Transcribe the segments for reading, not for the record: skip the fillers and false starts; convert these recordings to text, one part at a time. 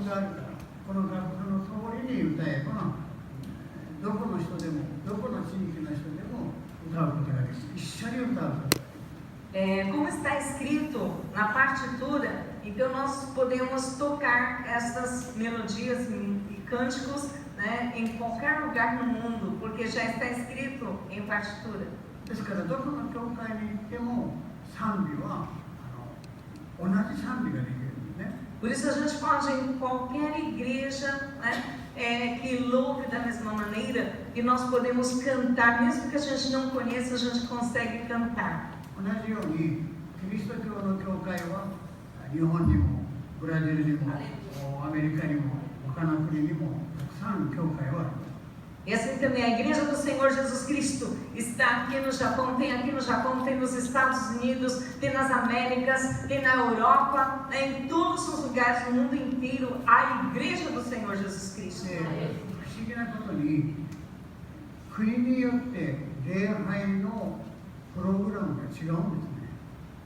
があるから、この楽譜の通りに歌えば、どこの人でも、どこの地域の人でも歌うことができる。一緒に歌うことができる。Como está escrito na partitura, então nós podemos tocar essas melodias e cânticos, né, em qualquer lugar no mundo, porque já está escrito em partitura. ですからどこの教会に行っても賛美は同じ賛美ができるんですね。Por isso a gente pode ir em qualquer igreja, né, que louve da mesma maneira, e nós podemos cantar, mesmo que a gente não conheça, a gente consegue cantar. 同じようにキリスト教の教会は日本にもブラジルにもアメリカにも他の国にもたくさん教会はある。E assim também a Igreja do Senhor Jesus Cristo está aqui no Japão, tem aqui no Japão, tem nos Estados Unidos, tem nas Américas, tem na Europa, né, em todos os lugares do mundo inteiro, a Igreja do Senhor Jesus Cristo. 不思議なことに国によって礼拝のプログラムが違うんですね。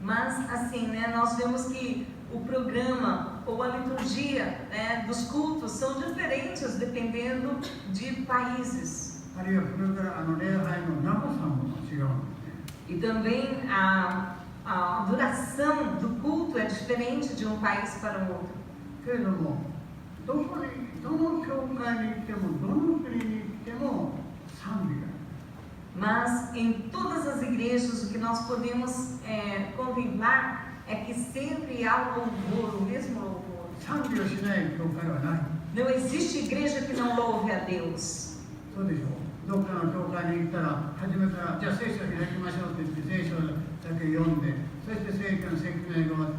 Mas assim, né, nós vemos que o programa ou a liturgia, né, dos cultos são diferentes dependendo de países. あるいはプログラム礼拝の長さも違うんですね。 E também a duração do culto é diferente de um país para o outro. けれども、どの教会に行っても、どの国に行っても賛美がある。 Mas em todas as igrejas o que nós podemos contemplar é que sempre há louvor, o mesmo louvor. 賛美をしない教会はない。 Não existe igreja que não louve a Deus. そうでしょう。どっかの教会に行ったら、初めからじゃあ聖書を開きましょうって言って聖書だけ読んで、そして聖書の説明が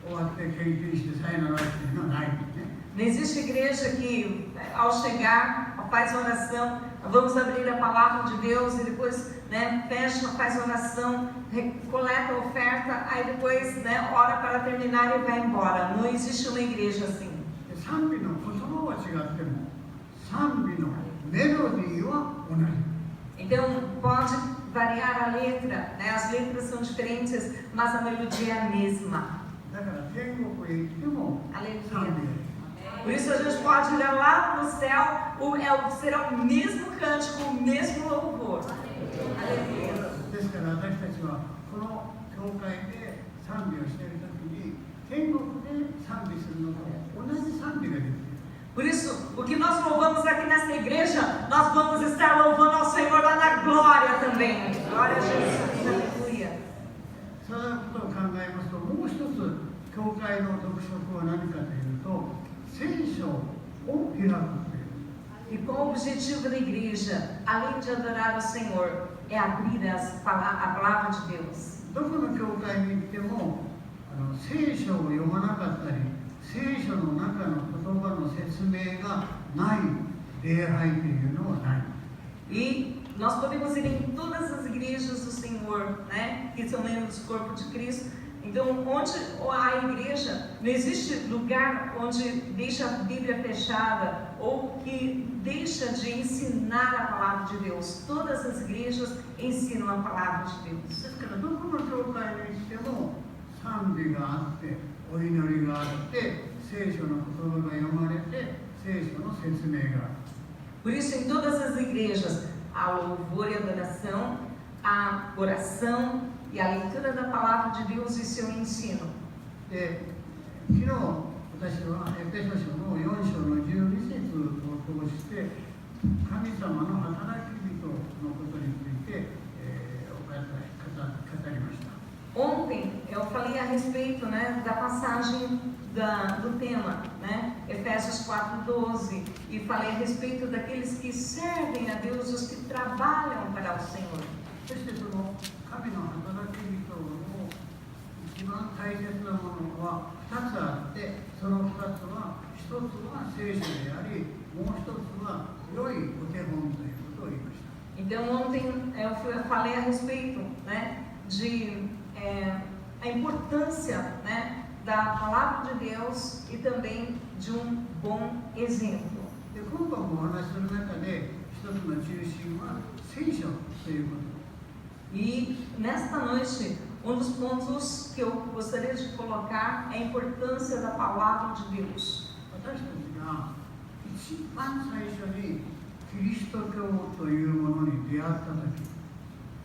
終わって献金してさよならっていうのはないんですね。 Não existe igreja que ao chegar faz oração, vamos abrir a palavra de Deus e depois, né, fecha, faz oração, coleta a oferta, aí depois, né, ora para terminar e vai embora. Não existe uma igreja assim. 賛美の言葉は違っても、賛美のメロディーは同じ。 Então pode variar a letra, né, as letras são diferentes, mas a melodia é a mesma. だから天国へ行っても賛美が Aleluia. Por isso a gente pode olhar lá no céu, será o mesmo cântico, o mesmo louvor. Aleluia. ですから私たちはこの教会で賛美をしているときに天国で賛美するのと同じ賛美ができる。 Por isso, o que nós louvamos aqui nessa igreja, nós vamos estar louvando ao Senhor lá na glória também. Glória a Jesus. Aleluia. そういうことを考えますと、もう一つ教会の特色は何かというと、聖書を開くという。 E qual o objetivo da igreja, além de adorar o Senhor, é abrir a palavra de Deus. どこの教会に行っても聖書を読まなかったり、聖書の中の言葉の説明がない礼拝というのはない。 E nós podemos ir em todas as igrejas do Senhor, né, que são membros do corpo de Cristo. Então, onde há igreja, não existe lugar onde deixa a Bíblia fechada ou que deixa de ensinar a palavra de Deus. Todas as igrejas ensinam a palavra de Deus. ですからどこの教会に行っても賛美があって、お祈りがあって、聖書の言葉が読まれて、聖書の説明がある。 Por isso, em todas as igrejas, há louvor e adoração, há oração e a leitura da palavra de Deus e seu ensino. で、昨日私はエペソ書の4章の12節を通して、神様の働き人のことについて、語りました。 Ontem eu falei a respeito, né, da passagem do tema, né, Efésios 4:12, e falei a respeito daqueles que servem a Deus, os que trabalham para o Senhor. そしてその神の働き人の一番大切なものは2つあって、その2つは1つは聖書であり、もう1つは良いお手本ということを言いました。 Então ontem eu falei a respeito, né, de a importância, né, da palavra de Deus e também de bom exemplo. で、今晩もお話しする中で一つの中心は聖書ということ。 E nesta noite, dos pontos que eu gostaria de colocar é a importância da palavra de Deus. 私たちが一番最初にキリスト教というものに出会った時、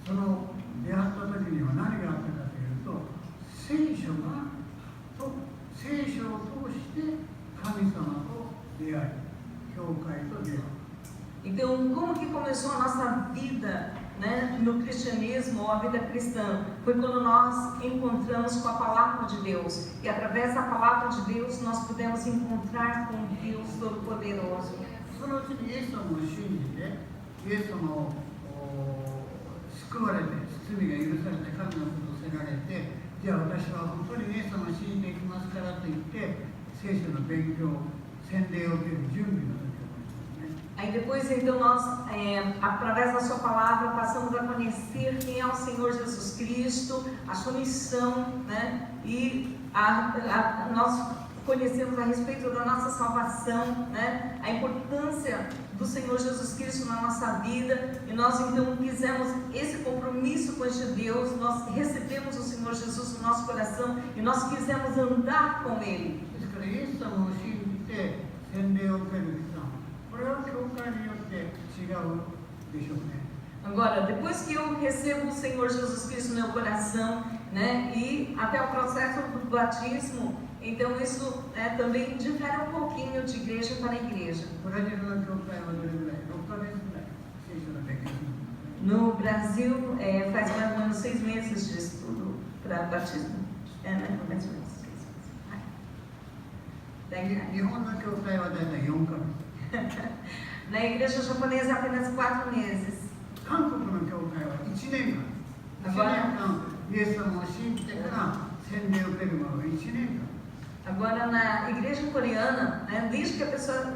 その出会った時には何があったかというと、聖書を通して神様と出会い、教会と出会う。Então, como que começou a nossa vida, né, no cristianismo ou a vida cristã? Foi quando nós encontramos com a palavra de Deus. E através da palavra de Deus nós pudemos encontrar com Deus Todo-Poderoso. そのうちにイエス様を信じて、イエス様を救われて、罪が許されて、神のことをせられて、じゃあ私は本当にイエス様を信じていきますからと言って、聖書の勉強、洗礼を受ける準備の時を。Aí depois, então, nós, através da sua palavra, passamos a conhecer quem é o Senhor Jesus Cristo, a sua missão, né? E nós conhecemos a respeito da nossa salvação, né? A importância do Senhor Jesus Cristo na nossa vida, e nós então fizemos esse compromisso com este Deus, nós recebemos o Senhor Jesus no nosso coração e nós quisemos andar com Ele. Agora, depois que eu recebo o Senhor Jesus Cristo no meu coração, né, e até o processo do batismo, então isso também difere um pouquinho de igreja para igreja. No Brasil, faz mais ou menos 6 meses de estudo para batismo. Né? Mais ou menos 6 meses. Na igreja japonesa, apenas 4 meses. Agora, na igreja coreana, né, desde que a pessoa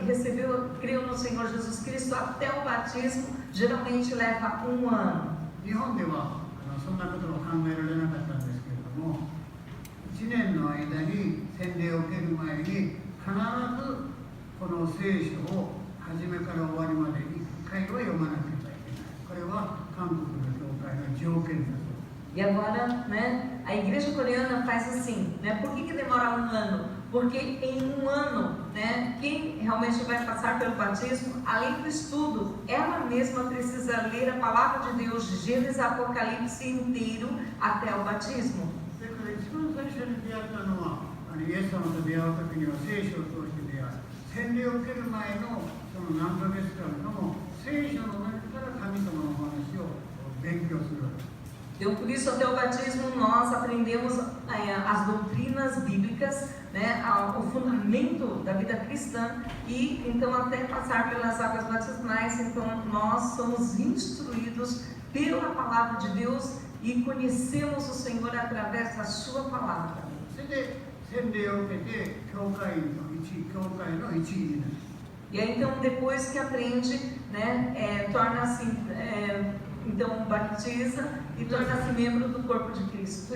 creu no Senhor Jesus Cristo até o batismo, geralmente leva 1 ano. E agora, né, a igreja coreana faz assim, né? Por que demora 1 ano? Porque em 1 ano, né, quem realmente vai passar pelo batismo, além do estudo, ela mesma precisa ler a palavra de Deus, de Gênesis a Apocalipse inteiro até o batismo. Então, por isso, até o batismo, nós aprendemos as doutrinas bíblicas, né, o fundamento da vida cristã, e então, até passar pelas águas batismais, então, nós somos instruídos pela palavra de Deus e conhecemos o Senhor através da sua palavra. E aí, então, depois que aprende, né, torna-se, então, batiza e torna-se membro do corpo de Cristo.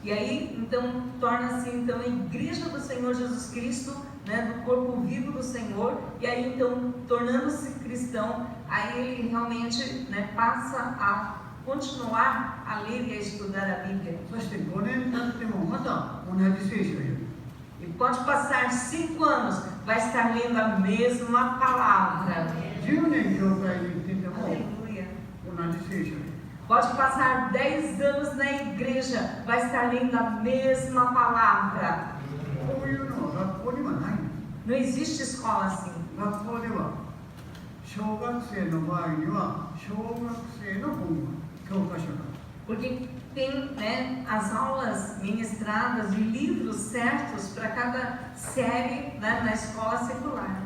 E aí, então, torna-se, então, a igreja do Senhor Jesus Cristo, né, do corpo vivo do Senhor, e aí, então, tornando-se cristão, aí ele realmente, né, passa a continuar a ler e a estudar a Bíblia. E pode passar 5 anos, vai estar lendo a mesma palavra. Aleluia. Pode passar 10 anos na igreja, vai estar lendo a mesma palavra. Não existe escola assim. Porque tem, né, as aulas ministradas e livros certos para cada série, né, na escola secular.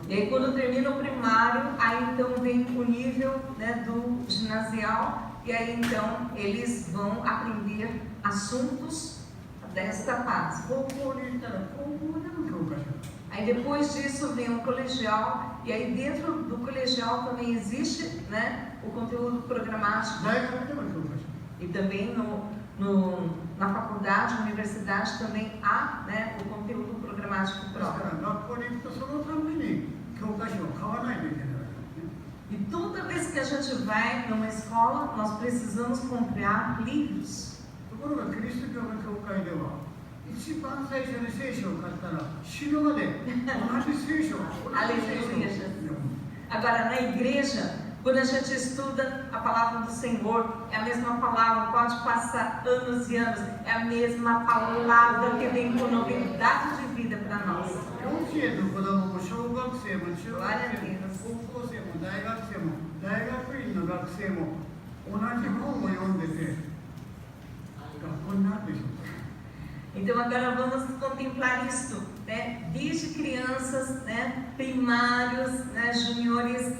E aí, quando termina o primário, aí então vem o nível, né, do ginasial, e aí então eles vão aprender assuntos desta fase. Aí depois disso vem o colegial, e aí dentro do colegial também existe, né, o conteúdo programático. E também na faculdade, na universidade também há, né, o conteúdo programático próprio. E toda vez que a gente vai numa escola, nós precisamos comprar livros. ところがキリスト教の教会では一番最初に聖書を買ったら死ぬまで同じ聖書を読む。 Agora, na igreja, quando a gente estuda a palavra do Senhor, é a mesma palavra, pode passar anos e anos, é a mesma palavra que vem com novidade de vida para nós. 幼稚園の子供も小学生も中学生も高校生も大学生も大学院の学生も同じ本を読んでて学校になるでしょうか。 Então agora vamos contemplar isto, né? Desde crianças, né? Primários, né? Juniores,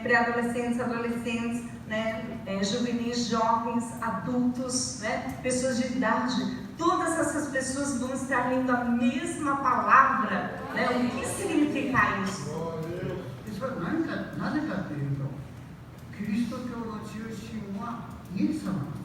pré-adolescentes, adolescentes, né? Juvenis, jovens, adultos, né? Pessoas de idade. Todas essas pessoas vão estar lendo a mesma palavra, né? O que significa isso? それはなぜかというと、キリスト教の中心はイエス様。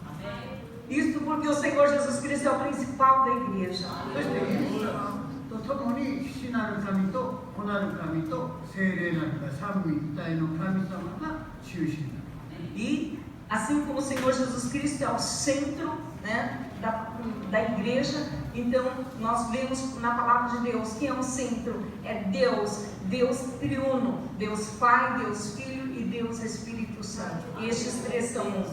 Isto porque o Senhor Jesus Cristo é o principal da igreja. そしてイエス様と共に父なる神と子なる神と聖霊なる三位一体の神様が中心だ。 E assim como o Senhor Jesus Cristo é o centro, né, da igreja, então nós vemos na palavra de Deus que é o centro, é Deus, Deus triuno, Deus Pai, Deus Filho e Deus Espírito Santo. Estes três são um.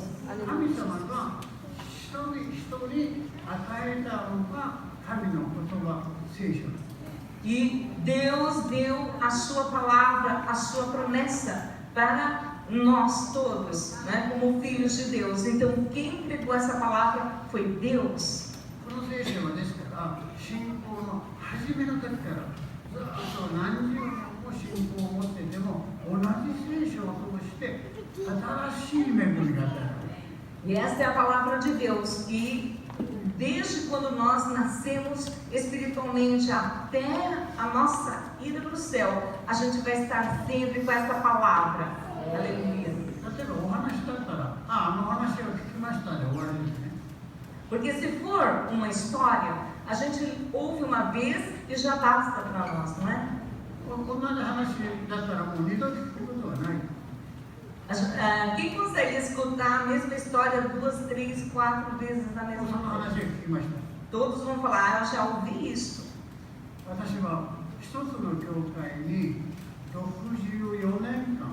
神様が一人一人与えたのが神の言葉、聖書。 E Deus deu a sua palavra, a sua promessa para nós todos, né, como filhos de Deus. Então, quem entregou essa palavra foi Deus. この聖書はですから信仰の初めの時からずっと何十年も信仰を持ってても同じ聖書を通して新しい恵みが与えられる。 E esta é a palavra de Deus. E desde quando nós nascemos espiritualmente até a nossa ida para o céu, a gente vai estar sempre com essa palavra. Aleluia. 例えばお話だったら、あの話を聞きましたで終わりですね。 Porque se for uma história, a gente ouve uma vez e já basta para nós, não é? こんな話だったらもう二度聞くことはない。 Quem consegue escutar a mesma história 2, 3, 4 vezes na そ mesma の話を vez? 聞きました。 Todos vão falar, eu já ouvi isso. 私は一つの教会に64年間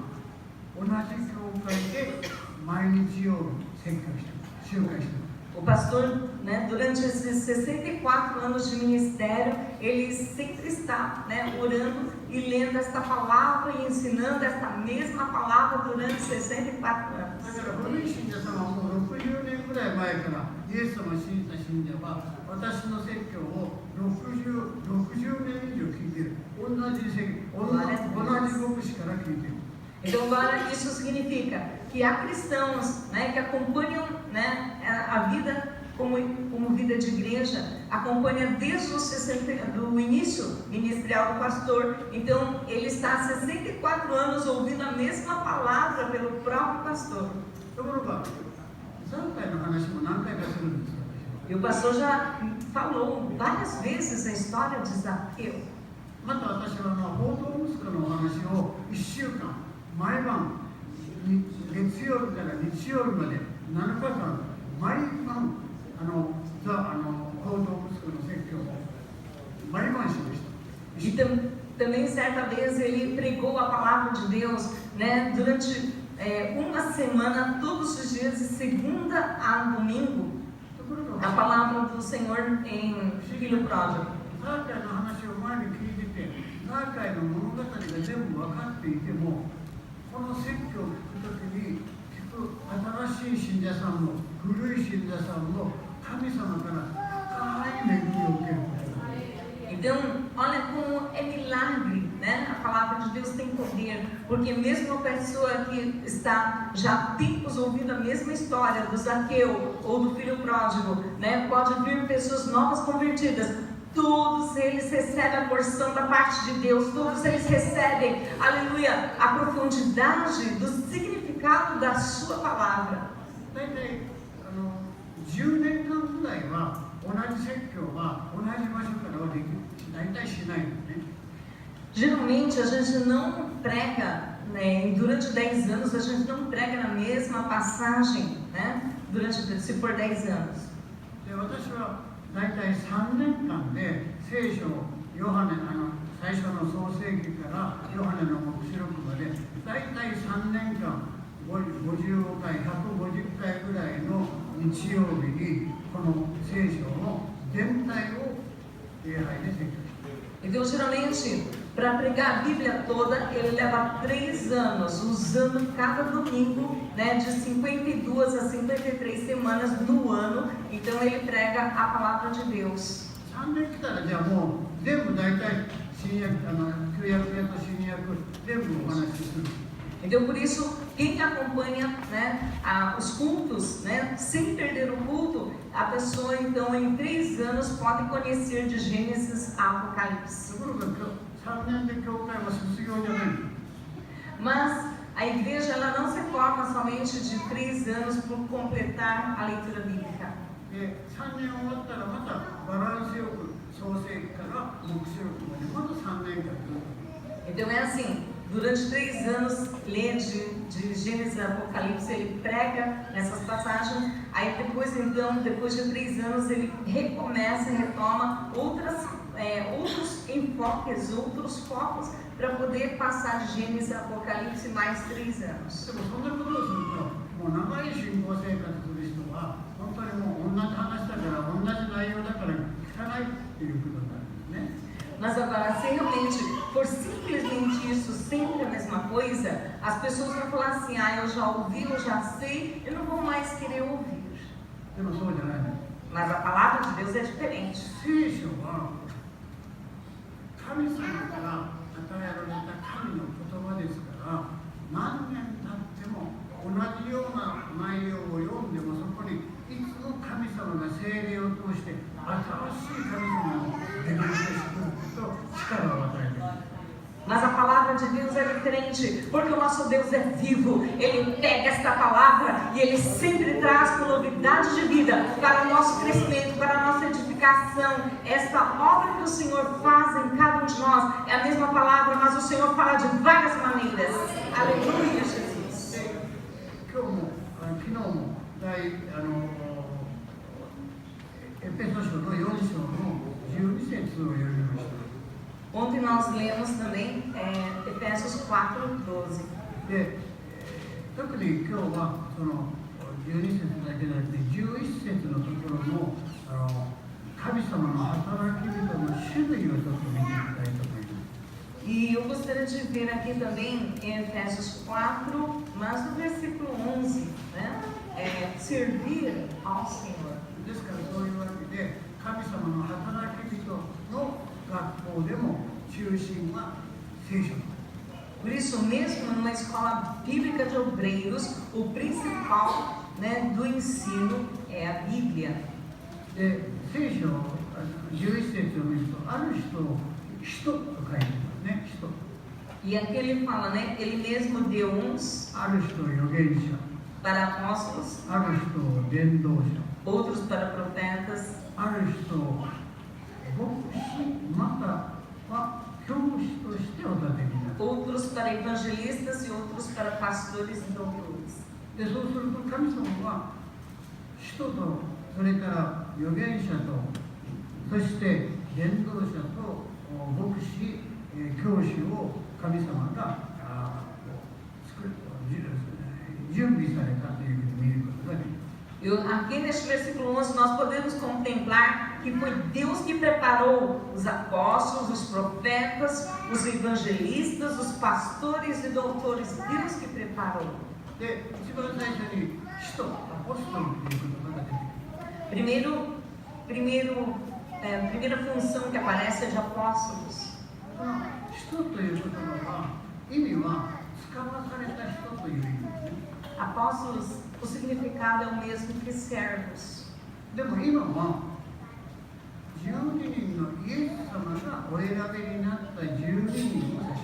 同じ教会で毎日曜日説教して集会してます。 O pastor, né, durante esses 64 anos de ministério, ele sempre está, né, orando e lendo esta palavra e ensinando esta mesma palavra durante 64 anos. だから古い信者様はもう60年ぐらい前からイエス様を信じた信者は私の説教を60年以上聞いている。同じ牧師から聞いている。 Então agora isso significa que há cristãos, né, que acompanham, né, a vida como vida de igreja, acompanha desde do início ministerial do pastor. Então ele está há 64 anos ouvindo a mesma palavra pelo próprio pastor. ところが、前回の話も何回かするんですよ。 E o pastor já falou várias vezes a história de Zaqueu. また私は報道息子のお話を1週間、毎晩、月曜日から日曜日まで7日間、毎晩、報道息子の説教を毎晩しました。 E também certa vez ele pregou a palavra de Deus, né, durante uma semana, todos os dias, de segunda a domingo, a palavra do Senhor em Filho Pródigo. ザーカイの話を前に聞いてて、ザーカイの物語が全部分かっていても、この説教を聞くときに、聞く新しい信者さんも、古い信者さんも、神様から深い恵みを受けることができる。 Então, olha como é milagre, né? A palavra de Deus tem poder, porque mesmo a pessoa que está já há tempos ouvindo a mesma história do Zaqueu ou do filho pródigo, né? Pode vir pessoas novas convertidas. Todos eles recebem a porção da parte de Deus, todos eles recebem, aleluia, a profundidade do significado da sua palavra. 大体10年間ぐらいは同じ説教は同じ場所からはできる、大体しないのね。Geralmente a gente não prega, né, durante 10 anos a gente não prega na mesma passagem, né, se for 10 anos. で、私は大体3年間で聖書をヨハネ最初の創世記からヨハネの黙示録まで大体3年間50回150回ぐらいの日曜日にこの聖書の全体を礼拝で説教している。 Então, geralmente, para pregar a Bíblia toda, ele leva 3 anos, usando cada domingo, né, de 52 a 53 semanas no ano. Então, ele prega a palavra de Deus. 3年来たらじゃあもう全部大体新約旧約編と新約全部お話しする。 Então, por isso, quem acompanha, né, os cultos, né, sem perder o culto, a pessoa, então, em 3 anos, pode conhecer de Gênesis a Apocalipse. ところが3年で教会は卒業じゃない。 Mas a igreja ela não se forma somente de 3 anos por completar a leitura bíblica. で、3年終わったらまたバランスよく創世記から黙示録までまた3年間ずっと。 Então é assim, durante 3 anos, lê de Gênesis a Apocalipse, ele prega nessas passagens, aí depois então, depois de 3 anos, ele recomeça e retoma outros enfoques, outros focos, para poder passar de Gênesis a Apocalipse mais 3 anos. でもそんなことをすると、もう長い信仰生活する人は、本当にもう同じ話だから、同じ内容だから聞かないっていうことになるんですね。 Mas agora, se realmente for simplesmente isso, sempre a mesma coisa, as pessoas vão falar assim, eu já ouvi, eu já sei, eu não vou mais querer ouvir. でもそうじゃないの。 Mas a palavra de Deus é diferente. 聖書は神様から与えられた神の言葉ですから、何年経っても同じような内容を読んでもそこにいつも神様が聖霊を通して新しい神様をレベルとしてくると力を与えている。 Mas a palavra de Deus é diferente, porque o nosso Deus é vivo. Ele pega esta palavra e Ele sempre traz com novidade de vida para o nosso crescimento, para a nossa edificação. Esta obra que o Senhor faz em cada um de nós é a mesma palavra, mas o Senhor fala de várias maneiras. Aleluia, Jesus. 今日も昨日もエペソ書の4章の12節を読みました。 Ontem nós lemos também Efésios 4:12. で、特に今日はその12節だけじゃなくて11節のところの神様の働き人の種類をちょっと見ていきたいと思います。 E eu gostaria de ver aqui também em Efésios 4, mas no versículo 11, né? Servir ao Senhor. ですからそういうわけで神様の働き人の学校でも中心は聖書。 Por isso mesmo, numa escola bíblica de obreiros, o principal, né, do ensino é a Bíblia. で、聖書11節を見るとある人を人と書いてますね。人。 E aqui ele fala, né? Ele mesmo deu uns ある人を預言者。 para apóstolos, ある人を伝道者。 outros para profetas, ある人を牧師または教師としてお立てになる。 outros para evangelistas e outros para pastores e doutores. で、そうすると神様は使徒とそれから預言者とそして伝道者と牧師、教師を神様が準備されたというふうに見ることができます。 Aqui neste versículo 11 nós podemos contemplar que foi Deus que preparou os apóstolos, os profetas, os evangelistas, os pastores e doutores. Deus que preparou. で、一番最初に使徒、アポストルという言葉が出てくる。 Primeira função que aparece é de apóstolos. この使徒という言葉は意味は使わされた人という意味ですね。 Apóstolos, o significado é o mesmo que servos. でも今は12人のイエス様がお選びになった12人を指します。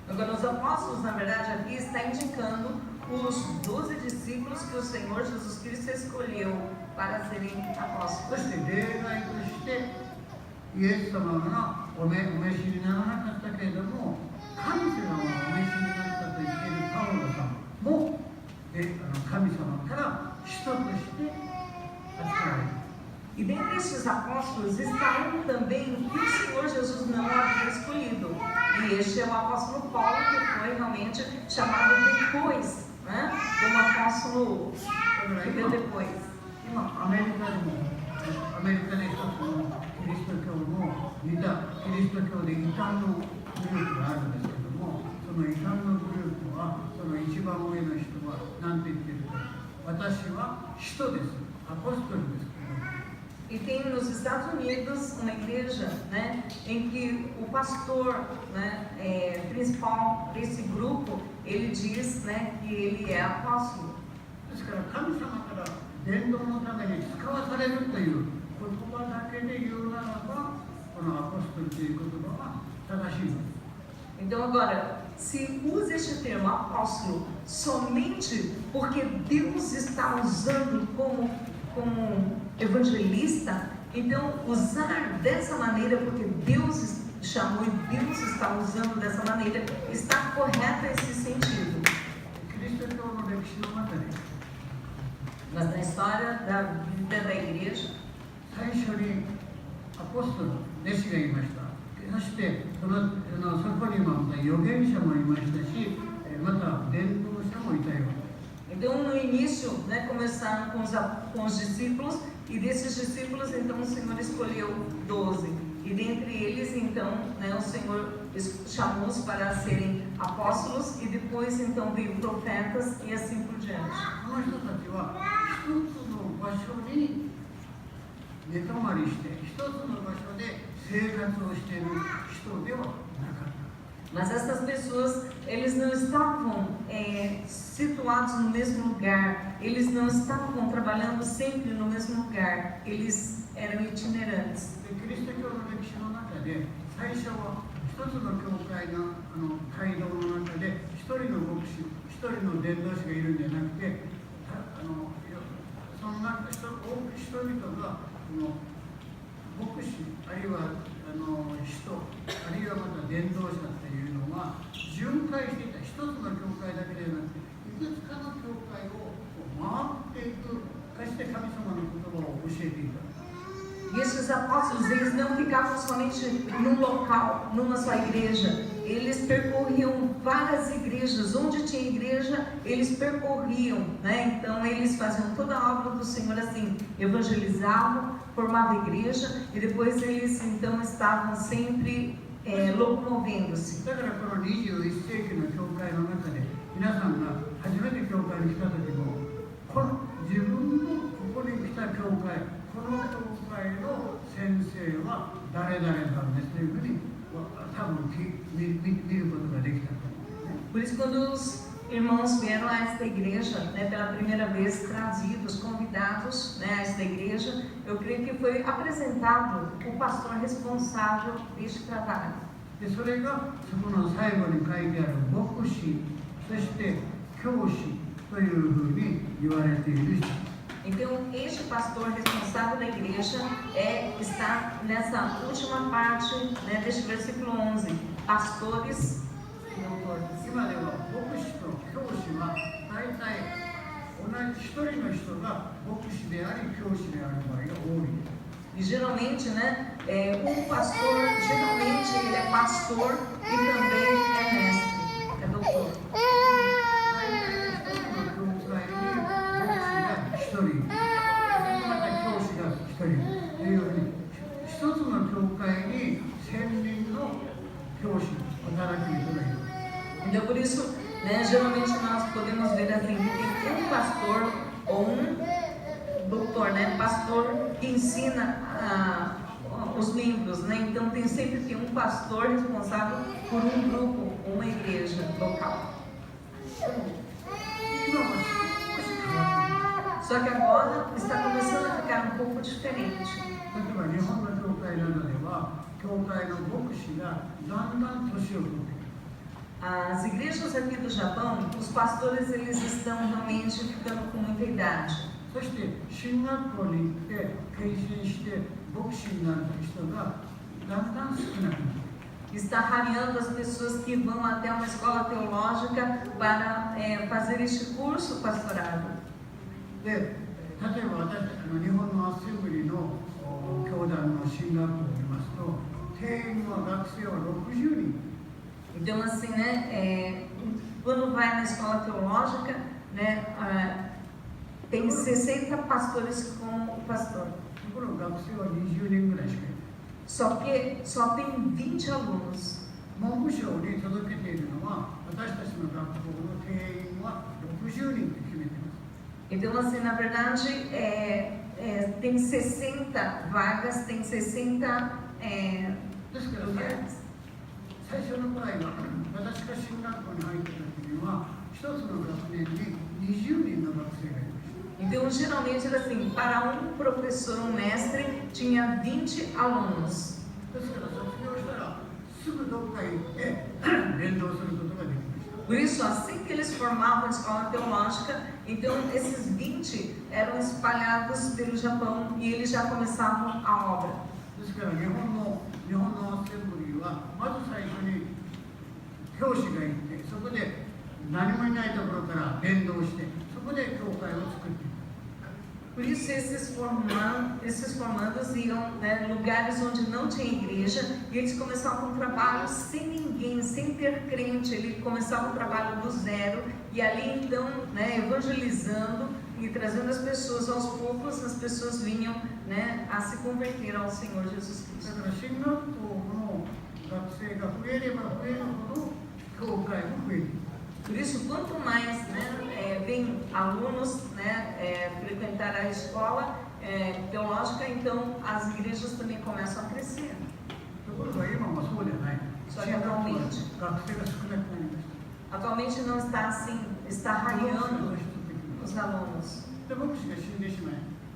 Agora, os apóstolos, na verdade, aqui está indicando os 12 discípulos que o Senhor Jesus Cristo escolheu para serem そ apóstolos. して例外としてイエス様がお召しにならなかっったけれども、神様がお召しになったと言っているパウロさんも神様から使徒として扱われる。E dentre esses apóstolos está um também que o Senhor Jesus não havia escolhido. E este é o apóstolo Paulo, que foi realmente chamado depois, né? Como apóstolo que veio depois. 今アメリカでもアメリカで一つのキリスト教の似たキリスト教で異端のグループがあるんですけども、その異端のグループはその一番上の人は何て言ってるか、私は使徒です、アポストルです。E tem nos Estados Unidos uma igreja, né, em que o pastor, né, principal desse grupo, ele diz, né, que ele é apóstolo. ですから神様から伝道のために使わされるという言葉だけで言うならば、このアポストルという言葉は正しいです。Então agora, se usa este termo apóstolo somente porque Deus está usando como evangelista, então usar dessa maneira porque Deus chamou e Deus está usando dessa maneira, está correto esse sentido. Mas na história da vida da igreja, 最初にアポストル、弟子がいました。そしてそこにまた預言者もいましたし、また伝道者もいたよ。Então no início, né, começaram com os discípulos, e desses discípulos então o Senhor escolheu 12. E dentre eles então, né, o Senhor chamou-os para serem apóstolos, e depois então veio profetas e assim por diante. この人たちは一つの場所に寝泊まりして、一つの場所で生活をしている人ではなかった。 Mas essas pessoas, eles não estavam situados no mesmo lugar, eles não estavam trabalhando sempre no mesmo lugar, eles eram itinerantes. キリスト教の歴史の中で、最初は一つの教会の街道の中で一人の牧師、一人の伝道師がいるんじゃなくて、その中人々が牧師、あるいは使徒、あるいはまた伝道者というのは巡回していた。一つの教会だけではなくて、いくつかの教会を回っていく、かつて神様の言葉を教えていた。 E esses apóstolos, eles não ficavam somente num local, numa só igreja. Eles percorriam várias igrejas. Onde tinha igreja, eles percorriam, né? Então, eles faziam toda a obra do Senhor assim, evangelizavam, formavam igreja, e depois eles, então, estavam sempre locomovendo-se. だからこの21世紀の教会の中で、皆さんが初めて教会に来た時も、自分のここに来た教会、この教会の先生は誰々なんですというふうに多分見ることができたと思うね。 Por isso, quando os irmãos vieram a esta igreja, né, pela primeira vez trazidos, convidados, né, a esta igreja, eu creio que foi apresentado o pastor responsável deste trabalho. でそれがそこの最後に書いてある牧師、そして教師というふうに言われている人。 Então, este pastor responsável da igreja está nessa última parte, né, deste versículo 11. Pastores e doutores. 今では牧師と教師は大体同じ一人の人が牧師であり教師である場合が多い。 E geralmente, né, pastor, geralmente ele é pastor e também é mestre, é doutor. 一人、また教師が一人というように、一つの教会に専任の教師、働く人がいる。Então, por isso, né, geralmente nós podemos ver assim, que tem pastor ou doutor, né, pastor que ensina os membros, né, então sempre tem pastor responsável por grupo, uma igreja local. Só que agora está começando a ficar um pouco diferente. As igrejas aqui do Japão, os pastores eles estão realmente ficando com muita idade. está rareando as pessoas que vão até uma escola teológica para fazer este curso pastorado. で、例えば日本のアッセンブリの教団の進学校を見ますと、定員は学生は60人。 Então, assim, né, quando vai na escola teológica, né, tem 60 pastores como pastor. ところが学生は20人ぐらいしかいない。 Só que só tem 20 alunos. 文部省に届けているのは、私たちの学校の定員は60人と決めています。 Então, assim, na verdade, tem 60 vagas, tem 60 ですから、 lugares. 最初の場合は、私が進学校に入った時には、一つの学年に20人の学生がいました。 Então, geralmente era assim, para um professor, um mestre, tinha 20 alunos. ですから、卒業したら、すぐどっかへ行って伝道することができました。 Por isso, assim que eles formavam a escola teológica, então esses 20 eram espalhados pelo Japão e eles já começavam a obra. ですから日本のアッセンブリーはまず最初に教師が行ってそこで何もいないところから伝道してそこで教会を作っていく。 Por isso, esses formandos iam em lugares onde não tinha igreja e eles começavam um trabalho sem ninguém, sem ter crente. Ele começava um trabalho do zero e ali então, né, evangelizando e trazendo as pessoas aos poucos, as pessoas vinham, né, a se converter ao Senhor Jesus だ Cristo. から進学校の学生が増えれば増えるほど教会も増える。 Por isso, quanto mais, né, vem alunos, né, frequentar a escola teológica, então as igrejas também começam a crescer. ところが今はそうではない。そう進学校は学逆に生が少なくなりました。 Atualmente não está assim, está rareando os alunos. で牧師が死んでしまい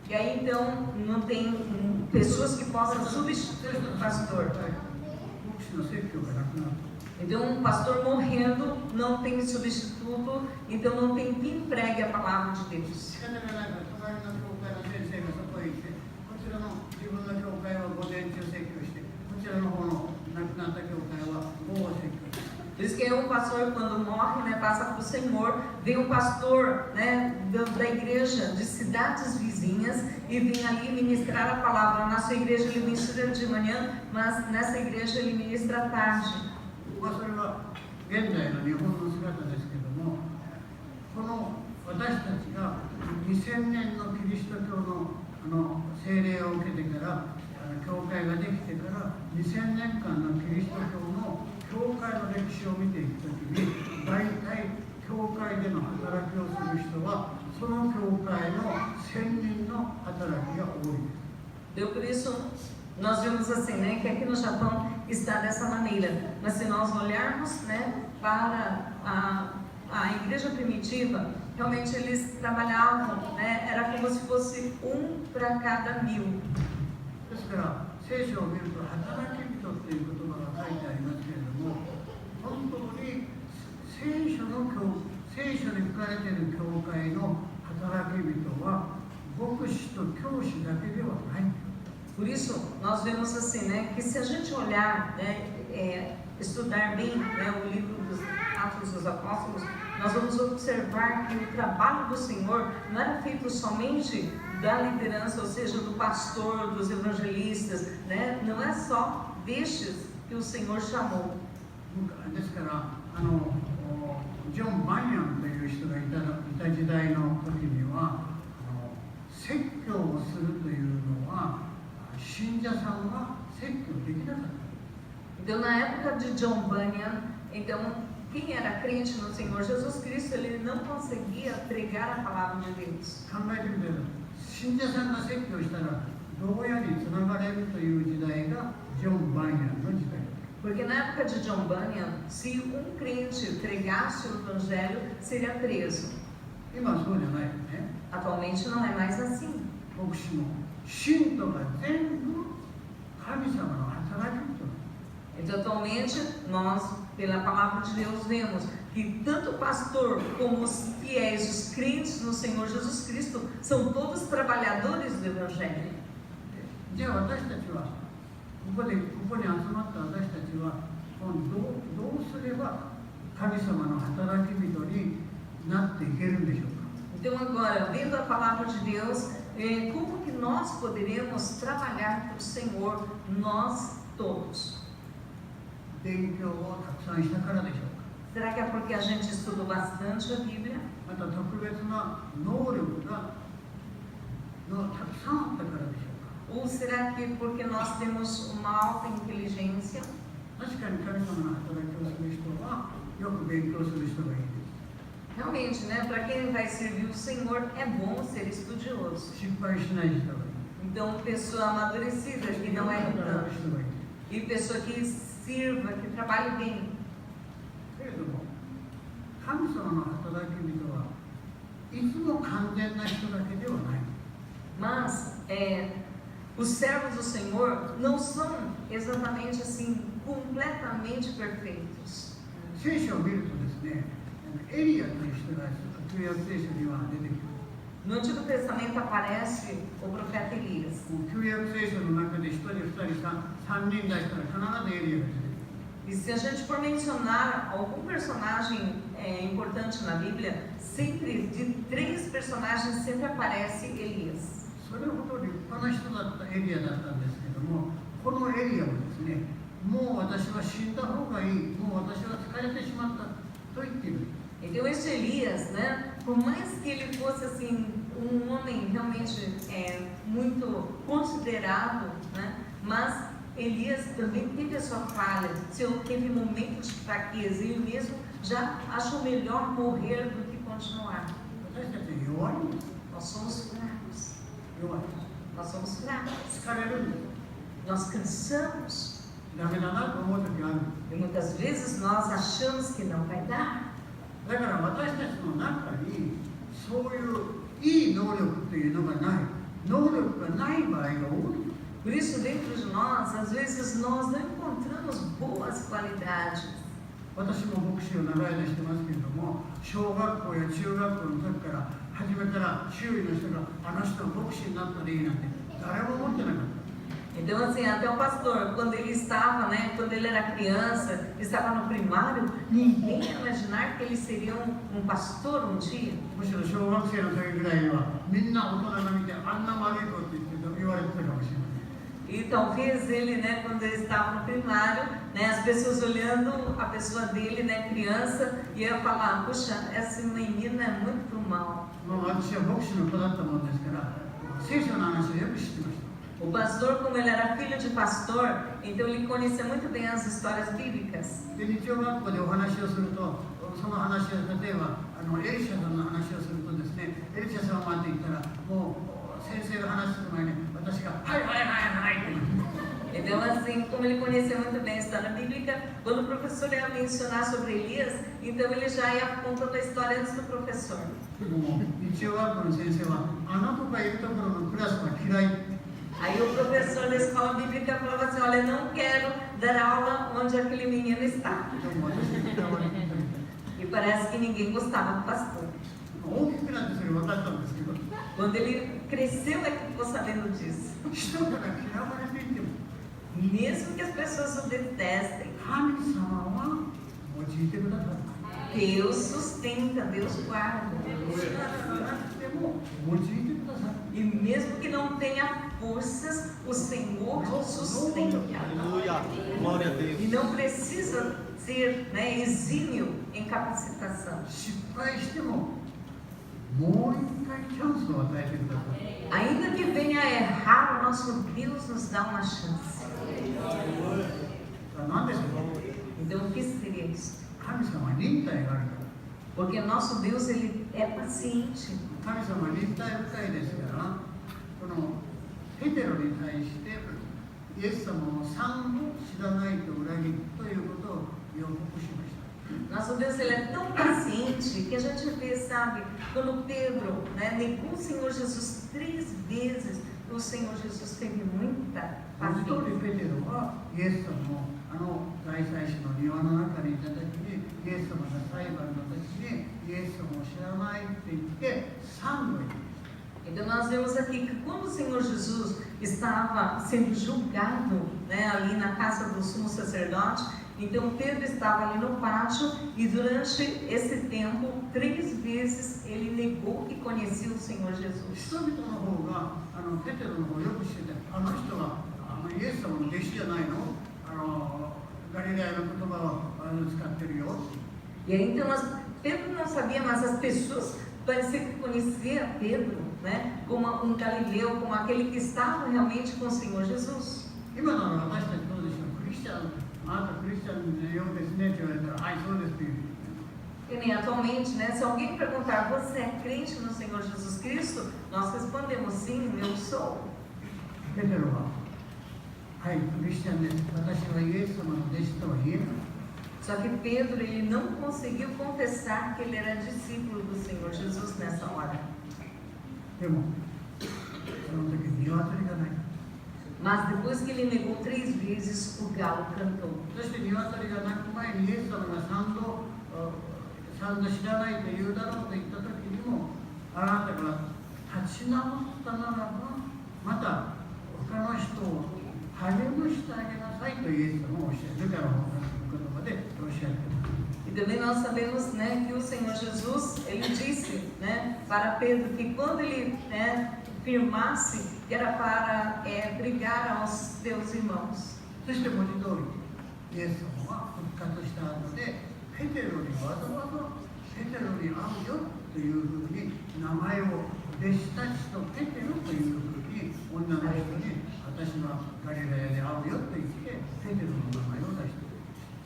E aí então não tem pessoas que possam substituir o pastor. 牧師の説教がなくなる。 Então um pastor morrendo não tem substituto, então não tem quem pregue a palavra de Deus. 仕方がないから隣の教会の先生がそこへ行ってこちらの自分の教会は午前中説教してこちらの方の亡くなった教会は午後説教して Por isso que um pastor, quando morre, né, passa para o Senhor, vem um pastor, né, da igreja de cidades vizinhas e vem ali ministrar a palavra. Na sua igreja ele ministra de manhã, mas nessa igreja ele ministra à tarde. まあそれは現在の日本の姿ですけどもこの私たちが2000年のキリスト教の聖霊を受けてから教会ができてから2000年間のキリスト教の教会の歴史を見ていくときに大体教会での働きをする人はその教会の専任の働きが多いです。 Por isso, nós vemos assim, né, que aqui no Japão está dessa maneira. Mas se nós olharmos, né, para a igreja primitiva, realmente eles trabalhavam, né, era como se fosse para cada 1000. ですから聖書を見ると働き人という言葉が書いてありますけれども本当に聖書に書かれている教会の働き人は牧師と教師だけではない。 Por isso, nós vemos assim, né, que se a gente olhar, né, estudar bem, né, o livro dos Atos dos Apóstolos, nós vamos observar que o trabalho do Senhor não era feito somente da liderança, ou seja, do pastor, dos evangelistas, né, não é só destes que o Senhor chamou. ですからジョン・バニャンという人がいた時代の時には説教をするというのは信者さんは説教できなかった。 Então, na época de John Bunyan, então, quem era crente no Senhor Jesus Cristo, ele não conseguia pregar a palavra de Deus. 考えてみてください。信者さんが説教したら牢屋につながれるという時代がジョン・バニャンの時代。 Porque na época de John Bunyan, se crente pregasse o evangelho, seria preso. 今はそうじゃないよね。 Atualmente não é mais assim. 牧師も信徒が全部神様の働き人。 Então, atualmente, nós, pela palavra de Deus, vemos que tanto o pastor como os fiéis, os crentes no Senhor Jesus Cristo, são todos trabalhadores do evangelho. じゃあ私たちはここに集まった私たちはどうすれば神様の働き人になっていけるんでしょうか。 Então agora, vendo a palavra de Deus, como que nós poderemos trabalhar para o Senhor, nós todos? 勉強をたくさんしたからでしょうか。 Será que é porque a gente estudou bastante a Bíblia? また特別な能力がたくさんあったからでしょうか。 Ou será que porque nós temos uma alta inteligência? 確かに神様の働きをする人はよく勉強する人がいいです。 Realmente, né? Para quem vai servir o Senhor, é bom ser estudioso. 失敗しない人がいい。 Então, pessoa amadurecida, que não é 働く irritante. 人がいい。 E pessoa que sirva, que trabalhe bem. けれども神様の働き人はいつも完全な人だけではない。 Mas os servos do Senhor não são exatamente assim, completamente perfeitos. 聖書を見るとですね、エリアという人が旧約聖書には出てくる。 No Antigo Testamento aparece o profeta Elias. 旧約聖書の中で1人、2人、3人出したら必ずエリアが出てくる。 E se a gente for mencionar algum personagem importante na Bíblia, sempre, de 3 personagens, sempre aparece Elias. それほど立派な人だったエリアだったんですけども、このエリアはですね、もう私は死んだ方がいい、もう私は疲れてしまったと言っている。 Então esse Elias, né, por mais que ele fosse assim um homem realmente muito considerado, né, mas Elias também teve a sua falha, teve momentos de fraqueza e ele mesmo já achou melhor morrer do que continuar. 私たちは弱いんです。 Nós somos fracos, 弱い。 nós somos fracos, 疲れるんです。 nós cansamos ダメだなと思う時がある。 e muitas vezes nós achamos que não vai dar. だから私たちの中にそういういい能力というのがない、能力がない場合が多い。 Por isso, dentro de nós, às vezes nós não encontramos boas qualidades. 私も牧師を長い間してますけれども、小学校や中学校の時から始めたら周囲の人があの人は牧師になったらいいなんて誰も思ってなかった。 Então, assim, até o pastor, quando ele estava, né, quando ele era criança, estava no primário, ninguém ia imaginar que ele seria um pastor um dia. むしろ小学生の時ぐらいにはみんな大人が見てあんな悪いこと言われてたかもしれない。 E talvez ele, né, quando ele estava no primário, né, as pessoas olhando a pessoa dele, né, criança, ia falar, puxa, essa menina é muito mal. 私は牧師の子だったもんですから聖書の話をよく知ってました。 O pastor, como ele era filho de pastor, então ele conhecia muito bem as histórias bíblicas. で日曜学校でお話をすると、その話を例えばエリシャさんの話をするとですね、エリシャさんはって言ったらもう先生が話する前に私がはいはいはいはいって言う。 Então, assim, como ele conhecia muito bem a história bíblica, quando o professor ia mencionar sobre Elias, então ele já ia contando a história antes do professor. でも日曜学校の先生はあの子がいるところのクラスは嫌い。 Aí o professor da escola bíblica falava assim, olha, não quero dar aula onde aquele menino está. でも私が嫌われていたみたい。 E parece que ninguém gostava do pastor. 大きくなってそれ分かったんですけど、 Quando ele cresceu é que ficou sabendo disso. 人から嫌われていても Mesmo que as pessoas o detestem, 神様は用いてくださる。 Deus sustenta, Deus guarda. 力がなくても用いてくださる。 E mesmo que não tenha forças, o Senhor sustenta. Aleluia. Glória a Deus. E não precisa ser, né, exímio em capacitação. 失敗してももう一回チャンスを与えてください。 Ainda que venha a errar, o nosso Deus nos dá uma chance. 何でしょう。 Então, o que seria isso? 神様は忍耐があるから。 Porque nosso Deus, ele é paciente. 神様は忍耐深いですから、このペテロに対してイエス様を3度知らないと裏切るということを予告しました。 Nosso Deus, ele é tão paciente que a gente vê, sabe, quando Pedro, né, negou o Senhor Jesus 3 vezes, o Senhor Jesus teve muita 一人 paciência. ペテロはイエス様を大祭司の庭の中にいた時にイエス様が裁判の時にイエス様を知らないって言って3度言いました。 Então nós vemos aqui que quando o Senhor Jesus estava sendo julgado, né, ali na casa do sumo sacerdote, Então Pedro estava ali no pátio e durante esse tempo, 3 vezes ele negou que conhecia o Senhor Jesus. 人々の方がペテロの方をよく知ってて、あの人はイエス様の弟子じゃないの、ガリラヤの言葉を使ってるよ。 E aí então Pedro não sabia, mas as pessoas pareciam que conheciam Pedro, né, como um galileu, como aquele que estava realmente com o Senhor Jesus. 今なら私たちどうでしょう、クリスチャン、あなたクリスチャンのようですねって言われたら、はい、そうですっていう。 E nem atualmente, né, se alguém perguntar, você é crente no Senhor Jesus Cristo? Nós respondemos, sim, eu sou. ペテロは、はい、クリスチャンです。私はイエス様の弟子とは言えない。 Só que Pedro, ele não conseguiu confessar que ele era discípulo do Senhor Jesus nessa hora. でも、その時見当たりがない。 Mas depois que ele negou 3 vezes, o galo cantou. そして見当たりがなく前にイエス様が3度知らないと言うだろうと言った時にも、あなたが立ち直ったならば、また他の人を励ましてあげなさいとイエス様はおっしゃる。ルカの方の言葉でおっしゃっています。 E também nós sabemos, né, que o Senhor Jesus, ele disse, né, para Pedro que quando ele, né, firmasse que era para brigar aos seus irmãos. そして文字通りイエス様は復活した後でペテロにわざわざペテロに会うよというふうに名前を弟子たちとペテロというふうに女の人に私はガリラヤで会うよと言ってペテロの名前を出している。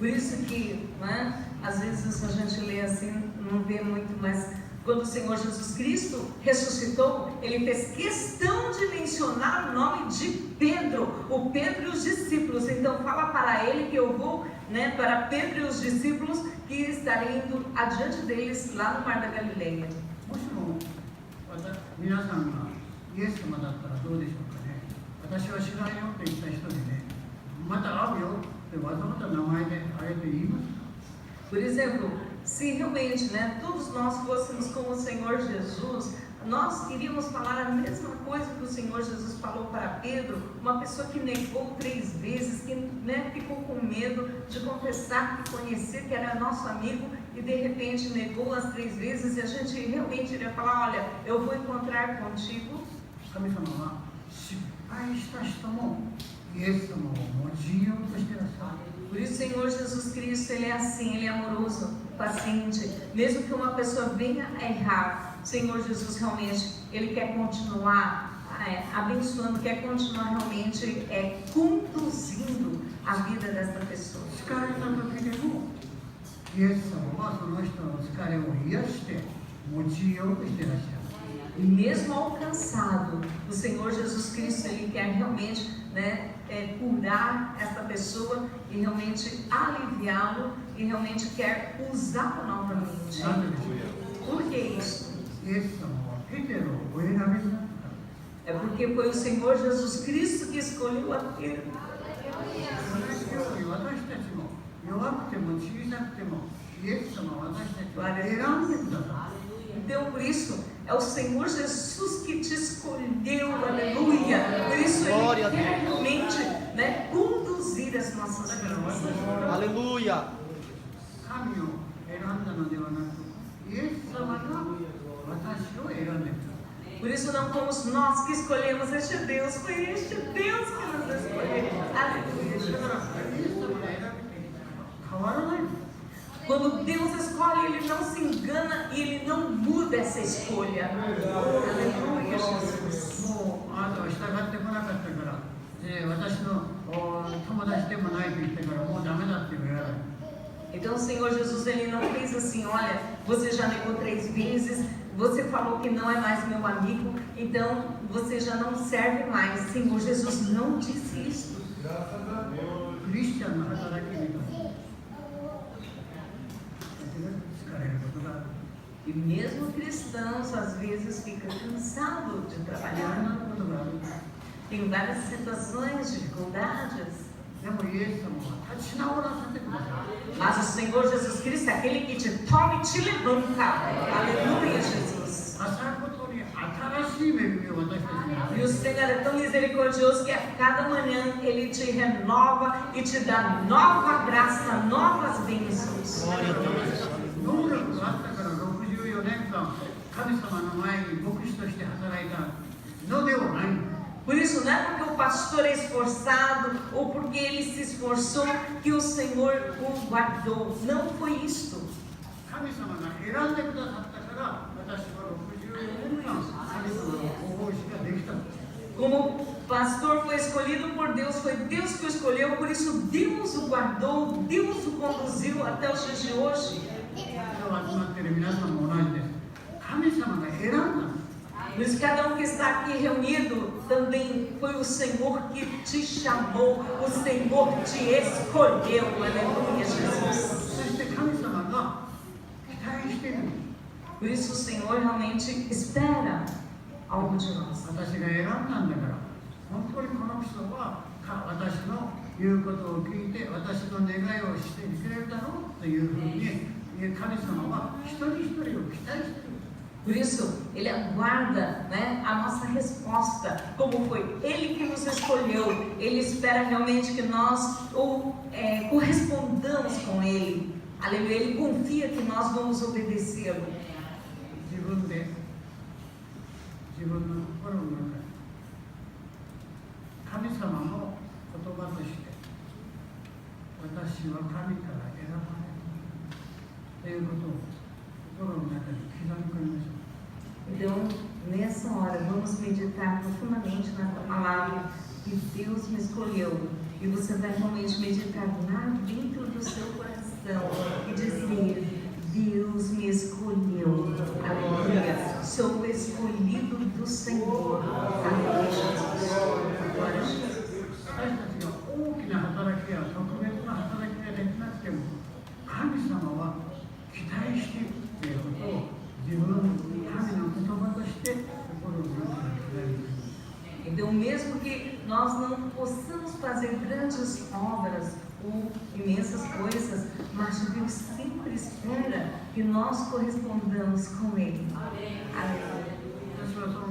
Por isso que, né, às vezes a gente lê assim, não vê muito, mas quando o Senhor Jesus Cristo ressuscitou, ele fez questão de mencionar o nome de Pedro, o Pedro e os discípulos. Então fala para ele que eu vou, né, para Pedro e os discípulos, que estarei indo adiante deles lá no Mar da Galileia. もしも皆さんがイエス様だったらどうでしょうかね。私は知らんよって言った人にね、また会うよってわざわざ名前であえて言いますか。 Por exemplo, se realmente, né, todos nós fôssemos como o Senhor Jesus, nós iríamos falar a mesma coisa que o Senhor Jesus falou para Pedro, uma pessoa que negou 3 vezes, que, né, ficou com medo de confessar que conhecia, que era nosso amigo, e de repente negou as 3 vezes, e a gente realmente iria falar, olha, eu vou encontrar contigo. 神様は失敗した人もイエス様を用いようとしていらっしゃる。 Por isso o Senhor Jesus Cristo, ele é assim, ele é amoroso, paciente. Mesmo que uma pessoa venha a errar, o Senhor Jesus realmente, ele quer continuar abençoando, quer continuar realmente conduzindo a vida dessa pessoa. 疲れた時でもイエス様はその人の疲れを癒して用いようとしていらっしゃる。 E mesmo alcançado, o Senhor Jesus Cristo, ele quer realmente, né, curar essa pessoa e realmente aliviá-lo e realmente quer usá-lo novamente. なぜでしょう。 Por que isso? イエス様はペテロをお選びになった。 É porque foi o Senhor Jesus Cristo que escolheu a Pedro. 同じように私たちも弱くても小さくてもイエス様は私たちを選んでください。 Então, por isso, é o Senhor Jesus que te escolheu, aleluia. Por isso, Ele quer realmente, né, conduzir as nossas vidas. Aleluia. 神を選んだのではなくイエス様が私を選んでください。 Por isso, não fomos nós que escolhemos este Deus, foi este Deus que nos escolheu. Aleluia. だからイエス様の選びって変わらない。 Quando Deus escolhe, Ele não se engana e Ele não muda essa escolha. Aleluia, Jesus. もうあなたは従ってこなかったから、私の友達でもないと言ってからもうダメだって言わない。 Então o Senhor Jesus, Ele não fez assim, olha, você já negou 3 vezes, você falou que não é mais meu amigo, então você já não serve mais. Senhor Jesus não disse isso. クリスチャンの働き人も疲れることがある。 E mesmo cristãos às vezes fica cansado de いろん trabalhar. なことがある。 Tem várias situações, dificuldades. でもイエス様は立ち直らせてください。 Mas o Senhor Jesus Cristo é aquele que te toma e te levanta. Aleluia, Jesus. 朝ごとに新しい恵みを私たちに与 E え o て Senhor é tão misericordioso que a cada manhã Ele te renova e te dá nova graça, novas bênçãos. 能力があったから64年間神様の前に牧師として働いたのではない。 Por isso, não é porque o pastor é esforçado ou porque ele se esforçou que o Senhor o guardou. Não foi isto. 神様が選んでくださったから私は64年間神様のご奉仕ができた。 Como o pastor foi escolhido por Deus, foi Deus que o escolheu, por isso Deus o guardou, Deus o conduziu até os dias de hoje. 今日集まっている皆さんも同じです。神様が選んだ。 Por isso, cada um que está aqui reunido também foi o Senhor que te chamou, o Senhor te escolheu. Aleluia, Jesus. そして神様が期待している。 Por isso, o Senhor realmente espera algo de nós. 私が選んだんだから本当にこの人は私の言うことを聞いて私の願いをしてくれるだろうというふうに神様は一人一人を期待している。 Por isso, Ele aguarda, né, a nossa resposta, como foi Ele que nos escolheu. Ele espera realmente que nós correspondamos com Ele. Aleluia. Ele confia que nós vamos obedecê-lo. 自分の心の中に神様の言葉として私は神から選ばれるということを心の中に刻み込みましょう。 Então, nessa hora, vamos meditar profundamente nessa palavra que Deus me escolheu. E você vai realmente meditar lá dentro do seu coração e dizer: Deus me escolheu. Aleluia. Sou escolhido do Senhor. Aleluia, Jesus. Glória a Jesus. 私たちが大きな働きや特別な働きができなくても神様は期待しているということを自分の神の言葉として心の中に刻み込み Então, mesmo que nós não possamos fazer grandes obras ou imensas coisas, mas Deus sempre espera que nós correspondamos com Ele. Aleluia. 私はこ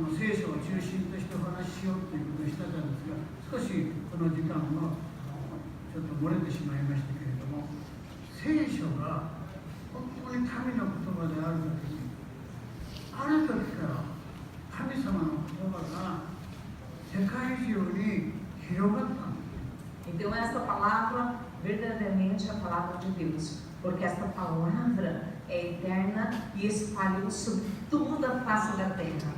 の聖書を中心としてお話ししようということをしてたんですが、少しこの時間もちょっと漏れてしまいましたけれども、聖書が本当に神の言葉であるときに、ある時から神様の言葉が世界中に広がったんです。 Então, essa palavra verdadeiramente é a palavra de Deus, porque essa palavra é eterna e espalhou sobre toda a face da terra.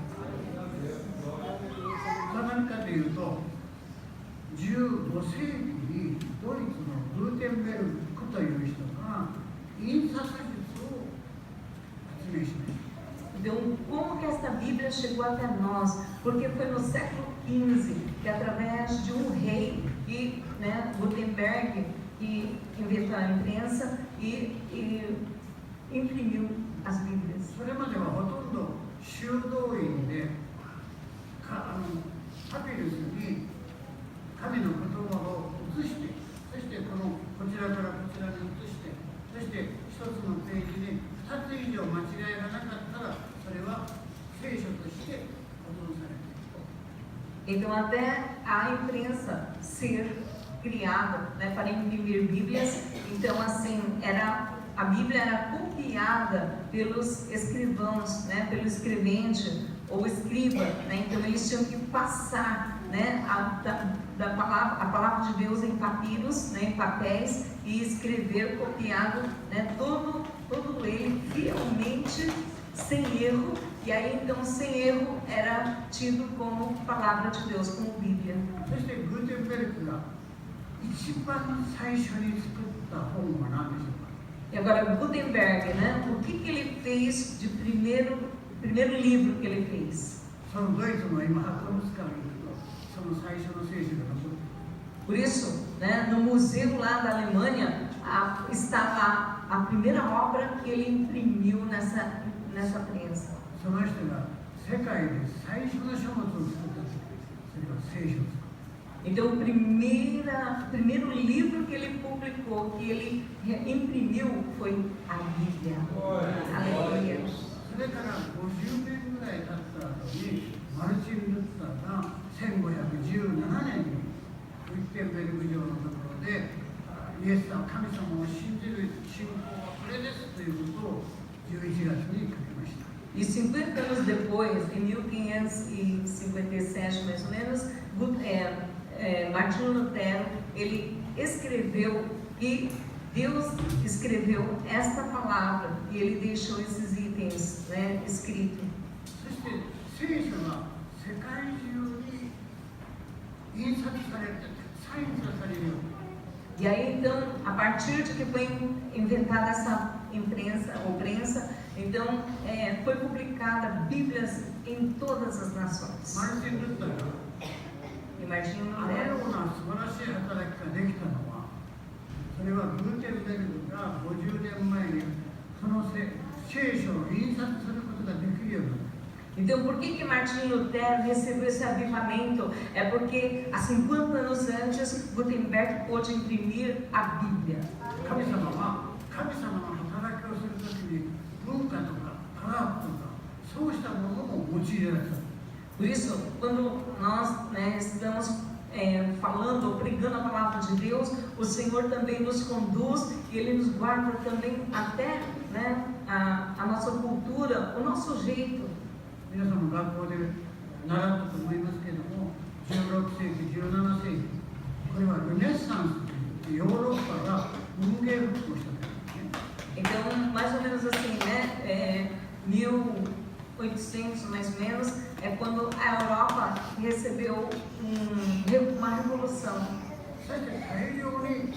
何かというと、15世紀にドイツのグーテンベルクという人が印刷術を発明しました。 Então, como que essa Bíblia chegou até nós? Porque foi no século XV que, através de um rei, Gutenberg, que inventou a imprensa e imprimiu as Bíblias. それまではほとんど修道院でパピルスに神の言葉を写して、そしてこちらからこちらに写して、そして一つのページに2つ以上間違いがなかったら、それは聖書として保存されている。 Então, até a imprensa ser criada, né, para imprimir Bíblias, então assim, a Bíblia era copiada pelos escrivãos, né, pelo escrevente ou escriba, né, então eles tinham que passar, né, a palavra de Deus em papiros, né, em papéis, e escrever copiado, né, todo ele fielmente, sem erro. E aí, então, sem erro, era tido como palavra de Deus, como Bíblia. そしてグーテンベルクが一番最初に作った本は何でしょうか。 E agora, Gutenberg, né? O que ele fez de primeiro livro que ele fez? そのドイツの今博物館に行くと、その最初の聖書が残っている。 Por isso, né, no museu lá da Alemanha, está lá a primeira obra que ele imprimiu nessa prensa. その人が世界で最初の書物を作った時、それは聖書です。 Então, o primeiro livro que ele publicou, que ele imprimiu, foi a Bíblia. Aleluia. 2017年にウィッテンベルグ城のところでイエス様神様を信じる信仰はこれですということを11月に書きました。 E 50 anos depois, em 1557 mais ou menos, Martinho Lutero, ele escreveu e Deus escreveu esta palavra e ele deixou esses itens, né, escritos. そして聖書が世界中に印刷されてサインされるように E aí então, a partir de que foi inventada essa prensa, então foi publicada Bíblias em todas as nações. マルティン・ルターが E Martinho あのよ Lutero, うな素晴らしい働きができたのは、それはグーテンベルグが50年前にその聖書を印刷することができるようになった。 então por que Martinho Lutero recebeu esse avivamento? É porque há 50 anos antes Gutenberg pôde imprimir a Bíblia. 神様は神様の働きをするときに文化とか科学とかそうしたものも用いられた。 Por isso, quando nós, né, estamos falando ou pregando a palavra de Deus, o Senhor também nos conduz e Ele nos guarda também até, né, a nossa cultura, o nosso jeito. 皆さんも学校で習ったと思いますけれども、16世紀、17世紀、これはルネッサンスといってヨーロッパが文芸復興したというですね。 Então, mais ou menos assim, né, 1800 mais ou menos, é quando a Europa recebeu uma revolução. そして大量に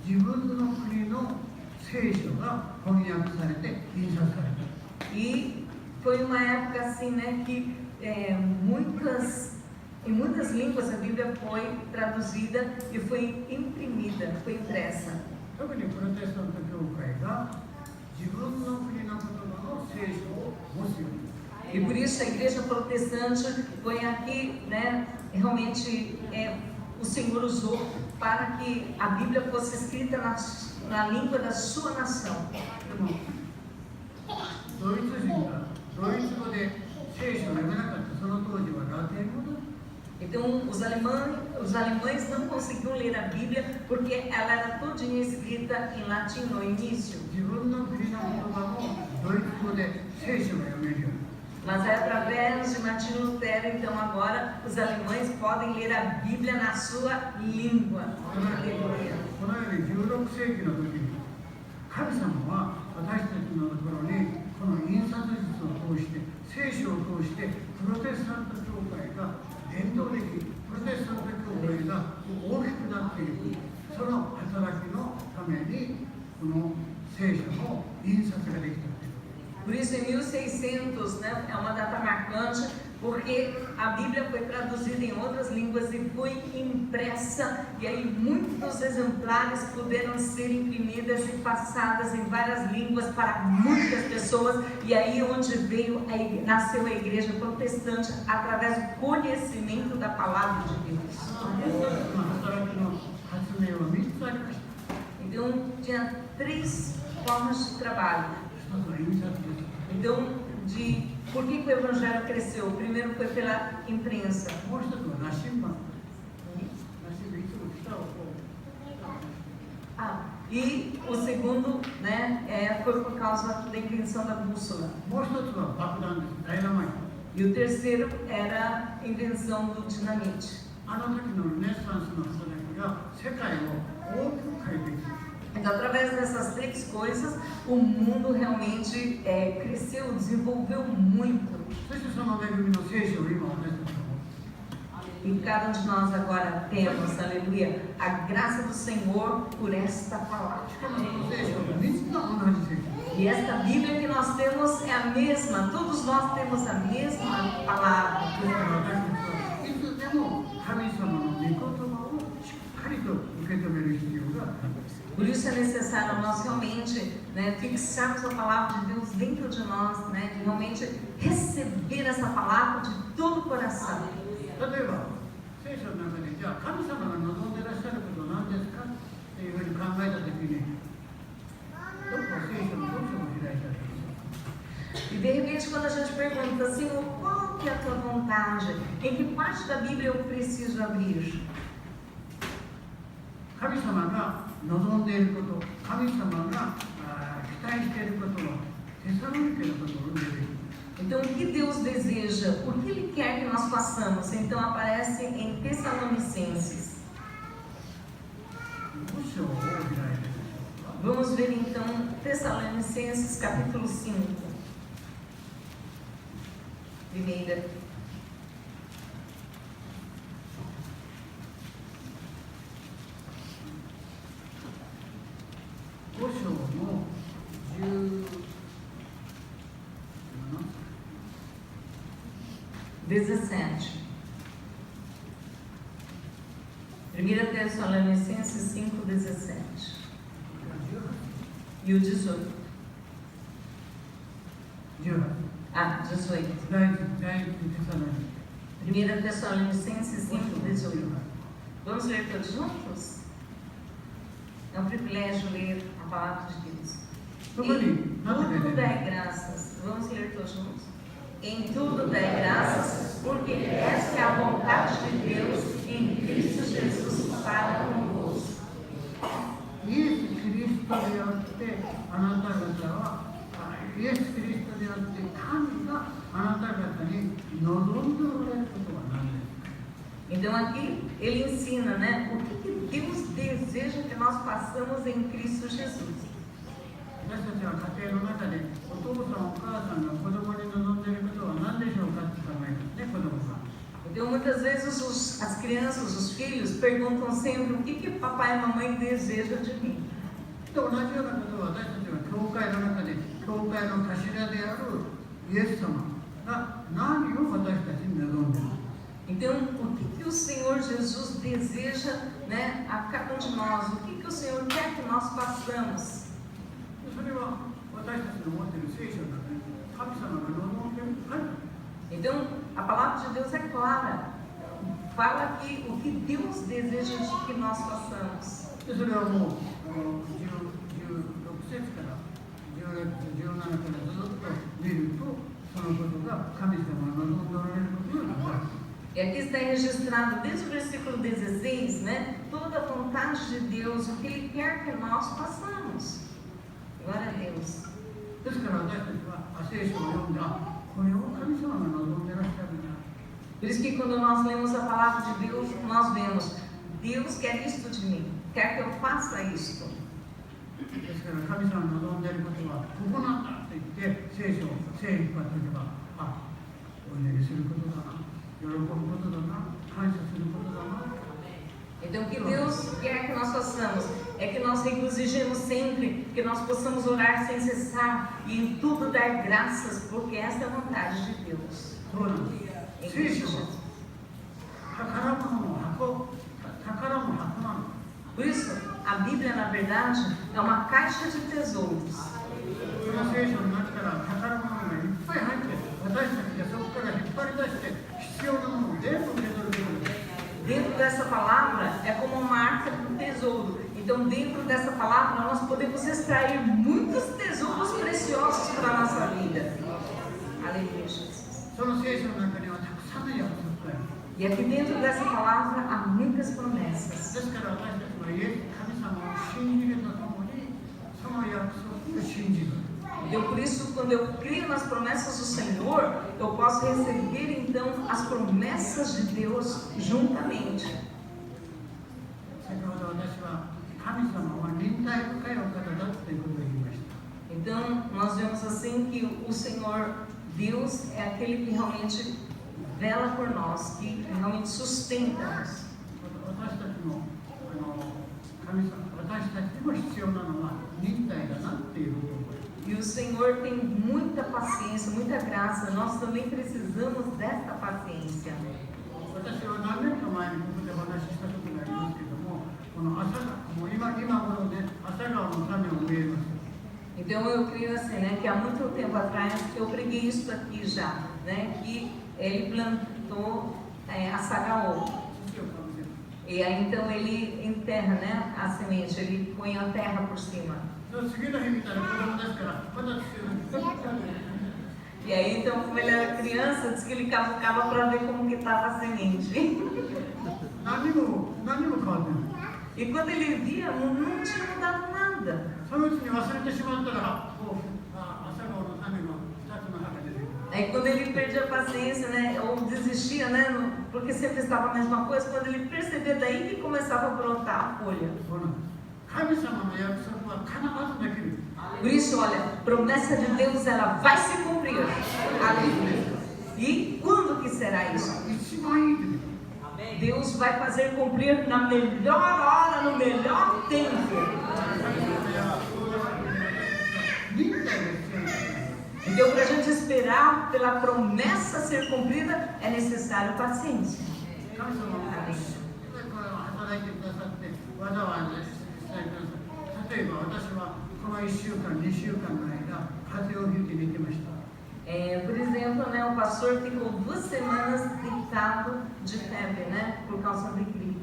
自分の国の聖書が翻訳されて印刷された。 E foi uma época assim, né, que em muitas línguas a Bíblia foi traduzida e foi imprimida, foi impressa. 特にプロテスタント教会が自分の国の言葉の聖書を持つように。 E por isso a igreja protestante foi aqui, né, realmente o Senhor usou para que a Bíblia fosse escrita na língua da sua nação. でもドイツ人がドイツ語で聖書を読めなかったその当時はラテン語だ。 Então os alemães não conseguiam ler a Bíblia porque ela era todinha escrita em latim no início. 自分の国の言葉もドイツ語で聖書が読めるように。 Mas é através de Martinho Lutero, então agora os alemães podem ler a Bíblia na sua língua. Aleluia. このように16世紀の時に神様は私たちのところにこの印刷術を通して聖書を通してプロテスタント教会が伝統的プロテスタント教会が大きくなっていくその働きのためにこの聖書の印刷ができた。 Por isso, em 1600, né, é uma data marcante, porque a Bíblia foi traduzida em outras línguas e foi impressa, e aí muitos exemplares puderam ser imprimidas e passadas em várias línguas para muitas pessoas, e aí onde nasceu a igreja protestante através do conhecimento da palavra de Deus. Então, tinha 3 formas de trabalho. Então, por que o evangelho cresceu? O primeiro foi pela imprensa. E o segundo, né, foi por causa da invenção da bússola. E o terceiro era a invenção do dinamite. Então, através dessas 3 coisas, o mundo realmente cresceu, desenvolveu muito. E cada um de nós agora temos, aleluia, a graça do Senhor por esta palavra. E esta Bíblia que nós temos é a mesma, todos nós temos a mesma palavra. Por isso é necessário nós realmente, né, fixarmos a palavra de Deus dentro de nós, né, de realmente receber essa palavra de todo o coração. E de repente quando a gente pergunta assim, qual que é a tua vontade? Em que parte da Bíblia eu preciso abrir? 神様が望んでいること、神様が期待していることはテサロニケのところに出てくる。 Então, o que Deus deseja, o que Ele quer que nós façamos? Então, aparece em Tessalonicenses. 5章を開いてみましょうか。 Vamos ver então Tessalonicenses capítulo 5. Primeira. 5章の17. 1 Tessalonicenses 5, 17. E o 18. 18 Ah, 18. 第一テサロニケ 1 Tessalonicenses 5, 18. Vamos ler todos juntos? É um privilégio ler a palavra de Deus. Em tudo dai graças. Vamos ler todos juntos? Em tudo dai graças, porque esta é a vontade de Deus em Cristo Jesus para convosco. イエス・キリストであってあなた方はイエス・キリストであって神があなた方に望んでおられることは何ですか？ Então aqui ele ensina, né, o que Deus deseja que nós façamos em Cristo Jesus. 私たちは家庭の中でお父さんお母さんが子供に望んでいることは何でしょうかって考えますね、子供さん。 Então muitas vezes as crianças, os filhos perguntam sempre o que papai e mamãe desejam de mim. 同じようなことを私たちは教会の中で教会の頭であるイエス様が何を私たちに望んでいるか。 Então, o que o Senhor Jesus deseja, né, a cada um de nós? O que o Senhor quer que nós façamos? それは私たちの持っている聖書の中に神様が望んでいると書いてある。 Então, a palavra de Deus é clara. Fala aqui o que Deus deseja que nós façamos. でそれはもう16節から17からずっと見るとそのことが神様が望んでおられることが分かる。 E aqui está registrado desde o versículo 16, né? Toda a vontade de Deus, o que Ele quer que nós façamos. Glória a Deus. ですから私たちは聖書を読んでこれを神様が望んでらっしゃるんだ。 Por isso que quando nós lemos a palavra de Deus, nós vemos, Deus quer isto de mim, quer que eu faça isto. ですから神様が望んでいることはここなんだって言って聖書を聖引っ張っていけばお祈りすることだな、喜ぶことだな、感謝することだな。 Então, o que Deus quer que nós façamos é que nós regozijemos sempre, que nós possamos orar sem cessar e em tudo dar graças, porque esta é a vontade de Deus. そうなんです。 Em 聖 Cristo 書は Jesus. 宝物の箱の箱なの。 Por isso, a Bíblia, na verdade, é uma caixa de tesouros. その聖書の中から宝物がいっぱい入って私たちがそこから引っ張り出して必要なものを全部受け取ることです。 Dentro dessa palavra é como uma arca do tesouro. Então, dentro dessa palavra, nós podemos extrair muitos tesouros preciosos para a nossa vida. Aleluia, Jesus. その聖書の中にはたくさんの約束がある。 E aqui dentro dessa palavra há muitas promessas. ですから私たちは神様を信じるとともにその約束を信じる。 Então, por isso, quando eu creio nas promessas do Senhor, eu posso receber, então, as promessas de Deus juntamente. 先ほど私は神様は忍耐深いお方だということを言いました。 Então, nós vemos assim que o Senhor, Deus, é aquele que realmente vela por nós, que realmente sustenta-nos. 私たちも神様、私たちにも必要なのは忍耐だなっていうことを。 E o Senhor tem muita paciência, muita graça. Nós também precisamos dessa paciência. 私は何年か前にここでお話ししたことがありますけども、この朝がもう今頃で朝顔の種を植えます。 Então eu creio assim, né, que há muito tempo atrás eu preguei isso aqui já, né, que ele plantou a sagaô. E aí então ele enterra, né, a semente, ele põe a terra por cima. 次の日見たら子供ですからまだ強い。 E aí então como ele era criança, diz que ele cavucava para ver como que estava a semente. 何も変わってない。 E quando ele via, não tinha mudado nada. そのうちに忘れてしまったら、朝顔の種が2つの葉が出てくる。 Aí quando ele perdia a paciência, né, ou desistia, né, porque sempre estava a mesma coisa, quando ele percebia, daí que começava a brotar a folha. そうなんです。神様の約束は必ずできる。 Por isso, olha, promessa de Deus, ela vai se cumprir. Aleluia. E quando que será isso? 一番いい時。 Deus vai fazer cumprir na melhor hora, no melhor tempo. 忍耐が必要ですね。 Então, para a gente esperar pela promessa ser cumprida, é necessário paciência. 神様が働いてくださってわざわざ伝えてください。例えば私はこの1週間、2週間の間、風邪をひいて寝てました。 Por exemplo, né, o pastor ficou 2 semanas deitado de febre, né, por causa de gripe.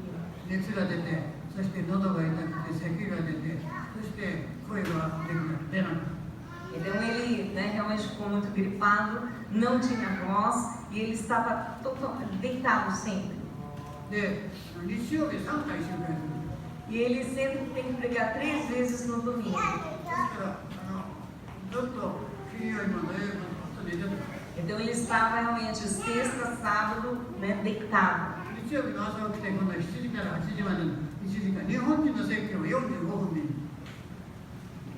熱が出て、そして喉が痛くて、咳が出て、そして声が出なかった。 Então ele, né, realmente ficou muito gripado, não tinha voz e ele estava deitado sempre. で、日曜日3回集会する。 E ele sempre tem que pregar 3 vezes no domingo. ですからずっと金曜日も土曜日もずっと寝てた。 Então ele estava realmente sexta, sábado, né, deitado. 日曜日の朝起きて、今度は7時から8時までの1時間、日本人の説教を45分でいい。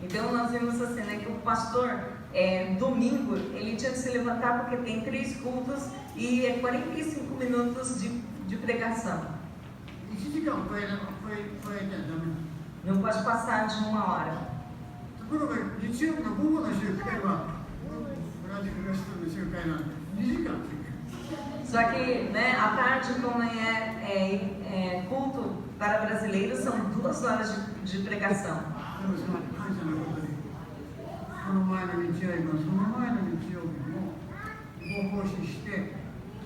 Então nós vimos assim, né, que o pastor, domingo, ele tinha que se levantar porque tem 3 cultos e 45 minutos de pregação. 1時間を超えちゃダメ。 Não pode passar de 1 hora. ところが日曜日の午後の集会はブラジルの人の集会なんで2時間ついてる。 Só que, né, à tarde, como é culto para brasileiros, são 2 horas de pregação. でもその感謝のことで、この前の日曜日もその前の日曜日もご奉仕して、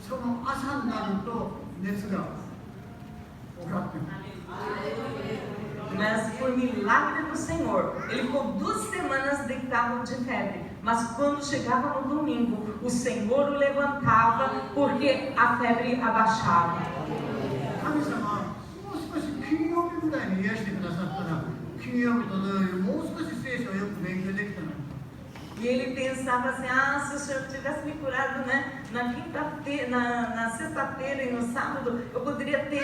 その朝になると熱が分かってくる。 Mas por milagre do Senhor, ele ficou 2 semanas deitado de febre. Mas quando chegava no domingo, o Senhor o levantava porque a febre abaixava. 神様はもう少し金曜日ぐらいに癒してくださったら、金曜日と土曜日もう少し聖書をよく勉強できたの。 E ele pensava assim, se o Senhor tivesse me curado, né, na quinta-feira, na sexta-feira e no sábado, eu poderia ter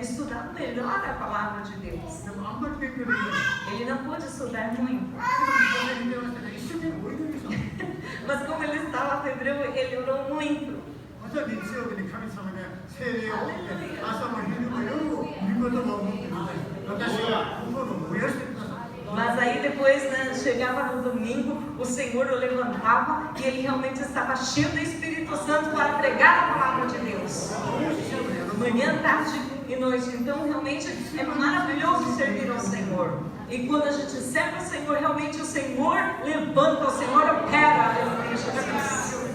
estudado melhor a palavra de Deus. でもあんまり勉強できない。 Ele não pôde estudar muito. でもそれ見てましたね。一生懸命お祈りした。 Mas como ele estava febril, ele orou muito. また日曜日に神様が聖霊を送って朝も昼も夜も御言葉を持ってください。私は心を燃やしてください。 Mas aí depois, né, chegava no domingo, o Senhor o levantava e ele realmente estava cheio do Espírito Santo para pregar a palavra de Deus. Manhã, tarde e noite. Então realmente é maravilhoso servir ao Senhor. E quando a gente serve ao Senhor, realmente o Senhor levanta, o Senhor opera. Aleluia, Jesus.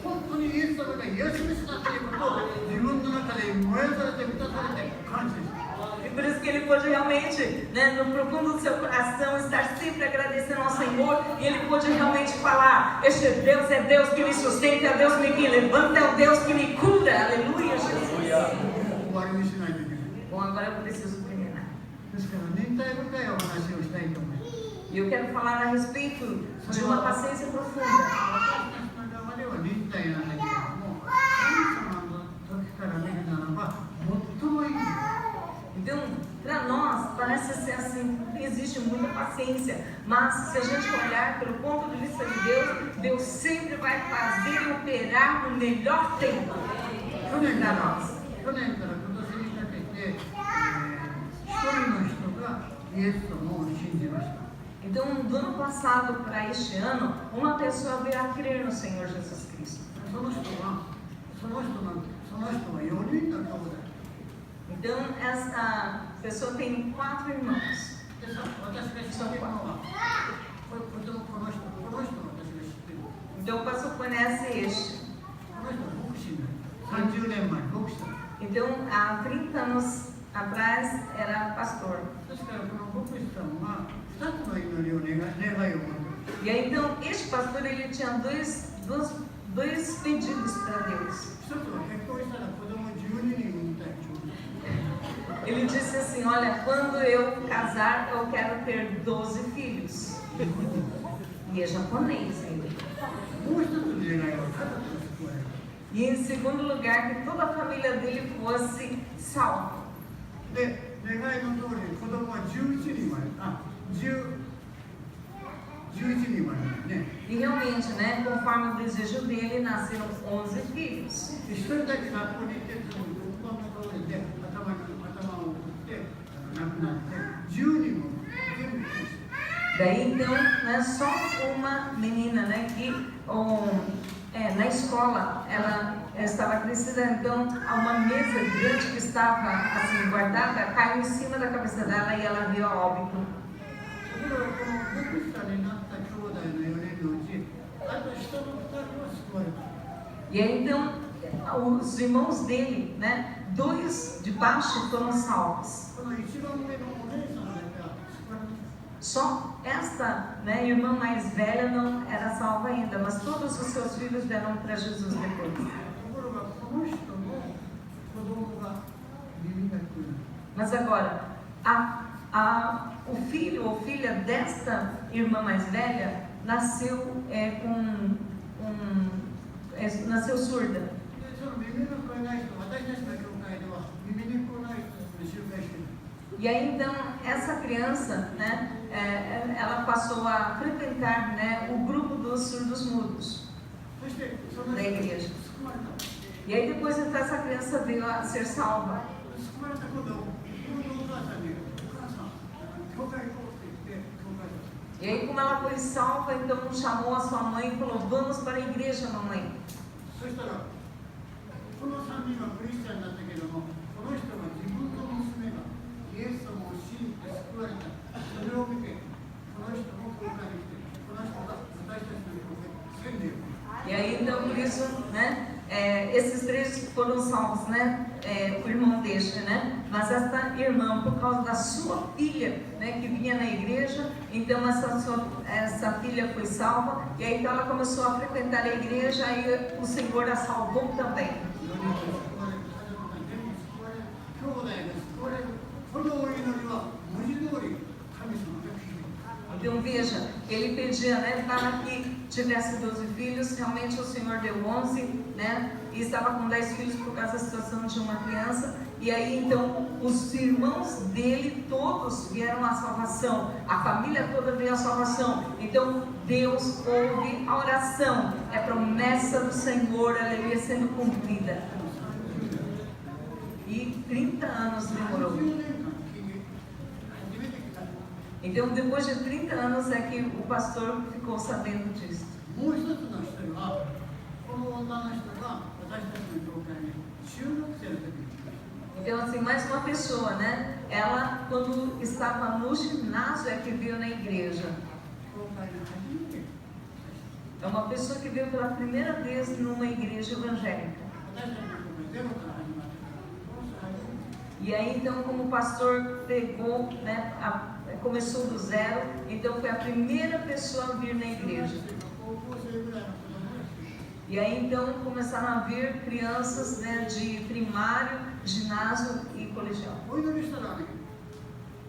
本当にイエス様が癒し主だということを自分の中で燃やされて満たされて感謝して。 E por isso que ele pôde realmente, né, no profundo do seu coração, estar sempre agradecendo ao Senhor. E ele pôde realmente falar: este Deus é Deus que me sustenta, é Deus que me levanta, é o Deus que me cura. Aleluia, Jesus. 終わりにしないといけない。 Bom, agora eu preciso terminar. ですから忍耐深いお話をしたいと思います。 E eu quero falar a respeito de uma paciência profunda. 私たちの中では忍耐なんだけれども、神様の時から見るならば最もいいんです。 Então, para nós, parece ser assim, existe muita paciência, mas se a gente olhar pelo ponto de vista de Deus, Deus sempre vai fazer e operar no melhor tempo para nós. 去年から今年にかけて、一人の人がイエス様を信じました。 Então, do ano passado para este ano, uma pessoa veio a crer no Senhor Jesus Cristo. その人は4人の兄弟。 Então, essa pessoa tem 4 irmãos. でさ、私が知っているのは、この人私が知っている。 Então, o pastor conhece este. この人は牧師になる。30年前、牧師だ。 Então, há 30 anos atrás, era pastor. ですから、この牧師さんは2つの祈りを願いを持っている。 E aí, então, este pastor, ele tinha duas dois pedidos para Deus. 一つは結婚したら子供12人産みたい。 Ele disse assim: olha, quando eu casar, eu quero ter 12 filhos. E é japonês ele. もう一つの願いは家族が救われる。 E em segundo lugar, que toda a família dele fosse salva. で、願いの通り子供は11人生まれる。あ、11人生まれるね。 E realmente, né, conforme o desejo dele, nasceram 11 filhos. で、一人だけ学校に行って、その本番の通りで頭を打って亡くなって10人も全部消して。 Daí então, né, só uma menina, né, que na escola ela estava crescida, então uma mesa grande que estava assim guardada caiu em cima da cabeça dela e ela veio a óbito. ところがこの牧師さんになった兄弟の4人のうち、あと下の2人は救われた。 E aí então os irmãos dele, né, 2 de baixo foram salvos. この一番上のお姉さんだけは救われた。 Só esta, né, irmã mais velha não era salva ainda, mas todos os seus filhos vieram para Jesus depois. ところがこの人の子供が耳が聞こえない。 Mas agora, o filho ou filha desta irmã mais velha nasceu nasceu surda. で、その耳の聞こえない人、私たちの教会では耳に聞こえない人を集会している。 E aí então essa criança, né, ela passou a frequentar, né, o grupo dos surdos mudos そしてその da 人 igreja. 救われた。 E aí depois então essa criança veio a ser salva. 救われたことを、このお母さんに、お母さん、教会行こうって言って、教会に。 E aí como ela foi salva, então chamou a sua mãe e falou: vamos para a igreja, mamãe. そしたら、この3人はクリスチャンだったけども、この人は自分の娘がイエス様を信じて救われた。それを見て、この人も教会に来て、この人が私たちの教会に宣言を。 E aí então por isso, né, esses 3 foram salvos, né, o irmão deste, né, mas esta irmã, por causa da sua filha, né, que vinha na igreja, então essa filha foi salva, e aí então ela começou a frequentar a igreja e o Senhor a salvou também. 4人が救われる、家族が全部救われる、兄弟が救われる、このお祈りは文字通り神様が聞いている。 Então veja, ele pedia, né, para que tivesse 12 filhos, realmente o Senhor deu 11, né, e estava com 10 filhos por causa da situação de uma criança, e aí então os irmãos dele todos vieram à salvação, a família toda veio à salvação, então Deus ouve a oração, é promessa do Senhor, ela ia sendo cumprida. E 30 anos demorou. 30年間聞いて、初めて聞いた。 Então depois de 30 anos é que o pastor ficou sabendo disso. もう一つの一人は、この女の人が私たちの教会に中学生の時に来ました。 Então assim, mais uma pessoa, né? Ela quando estava no ginásio é que veio na igreja. 教会に初めて É uma pessoa que veio pela primeira vez numa igreja evangélica. 私たちの教会ゼロから始まってから、この人初めて。 E aí então como o pastor pegou, né? Começou do zero, então foi a primeira pessoa a vir na igreja. 高校生ぐらいの子供が来て、 E aí então começaram a vir crianças, né? De primário, ginásio e colegial. お祈りしたらね、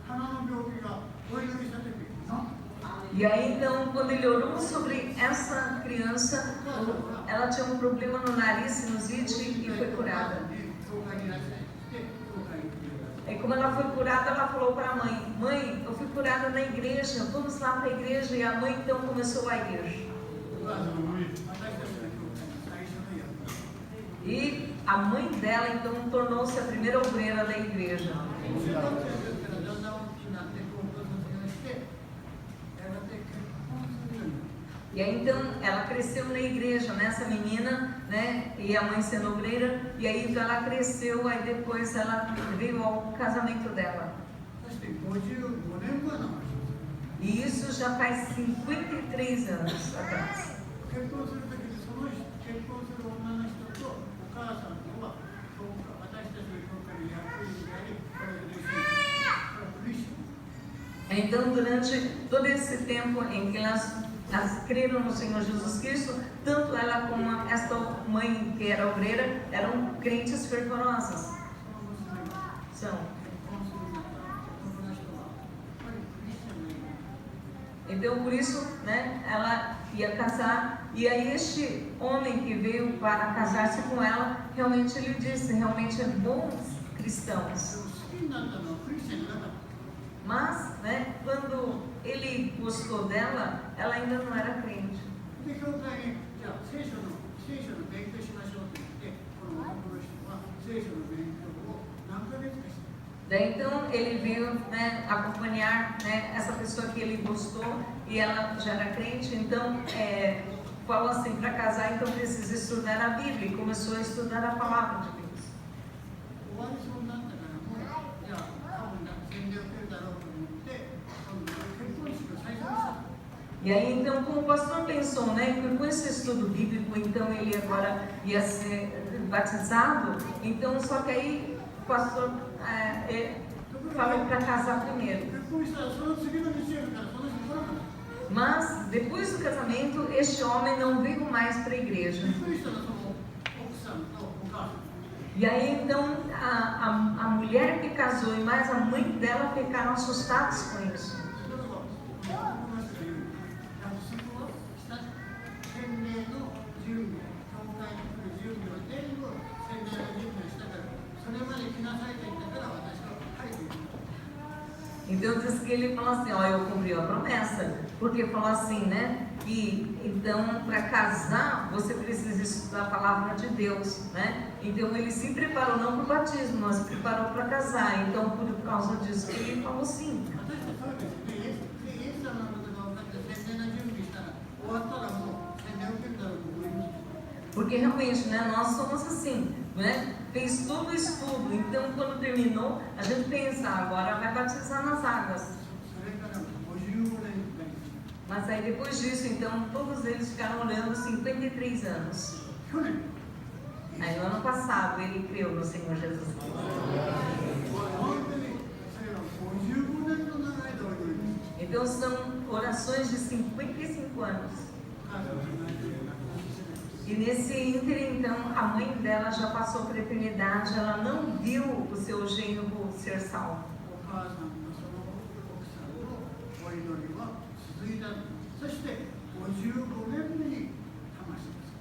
鼻の病気がお祈りした時、なんと E aí então, quando ele orou sobre essa criança, ela tinha um problema no nariz, sinusite, e foi curada. 教会にいらっしゃいって教会に来てください。 E como ela foi curada, ela falou para a mãe: mãe, eu fui curada na igreja, vamos lá para a igreja. E a mãe então começou a ir. お母さんは私たちの教会の最初のやつ。 E a mãe dela então tornou-se a primeira obreira da igreja. 中学生ですからだんだん大きくなって高校卒業してやがて結婚するようになる。 E aí então ela cresceu na igreja, né, essa menina, né, e a mãe sendo obreira, e aí então ela cresceu, aí depois ela veio ao casamento dela. そして55年前の話。 E isso já faz 53 anos atrás. 結婚する時にその結婚する女の人とお母さんとは私たちの教会の役員であり、これでクリスチャン。Então, durante todo esse tempo em que elas creram no Senhor Jesus Cristo, tanto ela como esta mãe que era obreira, eram crentes fervorosas. その娘が São. 婚するんだったら男の人はやっぱりクリスチャンがいい。 Então, por isso, né, ela ia casar, e aí este homem que veio para casar-se com ela, realmente ele disse, realmente bons cristãos. でも好きになったのはクリスチャンじゃなかった。 Mas, né, quando ele gostou dela, ela ainda não era crente. で、教会に、じゃあ聖書の勉強しましょうって言って、この男の人は聖書の勉強を何ヶ月かして。 Daí, então ele veio, né, acompanhar, né, essa pessoa que ele gostou e ela já era crente, então falou assim, para casar então precisa estudar a Bíblia, e começou a estudar a palavra de Deus. 終わりそうになったからもう、じゃあ多分洗礼を受けるだろうと思って、結婚式を最初にした。 E aí então, como o pastor pensou, né, que com esse estudo bíblico, então ele agora ia ser batizado, então só que aí o pastor falou para casar primeiro. 結婚したらその次の日曜日からその人来なかった。 Mas depois do casamento, este homem não veio mais para a igreja. びっくりしたらその奥さんとお母さん。 E aí então a mulher que casou e mais a mãe dela ficaram assustados com isso. それが男の人が言う。約束をした洗礼の準備、教会に来る準備を全部洗礼の準備をしたから、それまで来なさいと言ったから私ははいと言った。 Então diz que ele falou assim, ó, eu cumpri a promessa, porque falou assim, né, que então para casar você precisa estudar a palavra de Deus, né? Então ele se preparou não para o batismo, mas se preparou para casar. Então por causa disso que ele falou sim. 私たちそうですね。イエス様のことが分かって洗礼の準備したら終わったらもう洗礼を受けるだろうと思います。 Porque realmente, né, nós somos assim, né? Fez todo o estudo, então quando terminou, a gente pensa, agora vai batizar nas águas. それから55年になりました。 Mas aí depois disso, então, todos eles ficaram orando 53 anos. 去年、 Aí no ano passado ele creu no Senhor Jesus Cristo. 本当にそれは55年の長い間お祈りです。 Então são orações de 55 anos. お母さんが泣いてるような感じですね。 E nesse ínter, então, a mãe dela já passou por eternidade, ela não viu o seu genro ser salvo. お母さんのその奥さんのお祈りは続いた。そして55年目に魂です。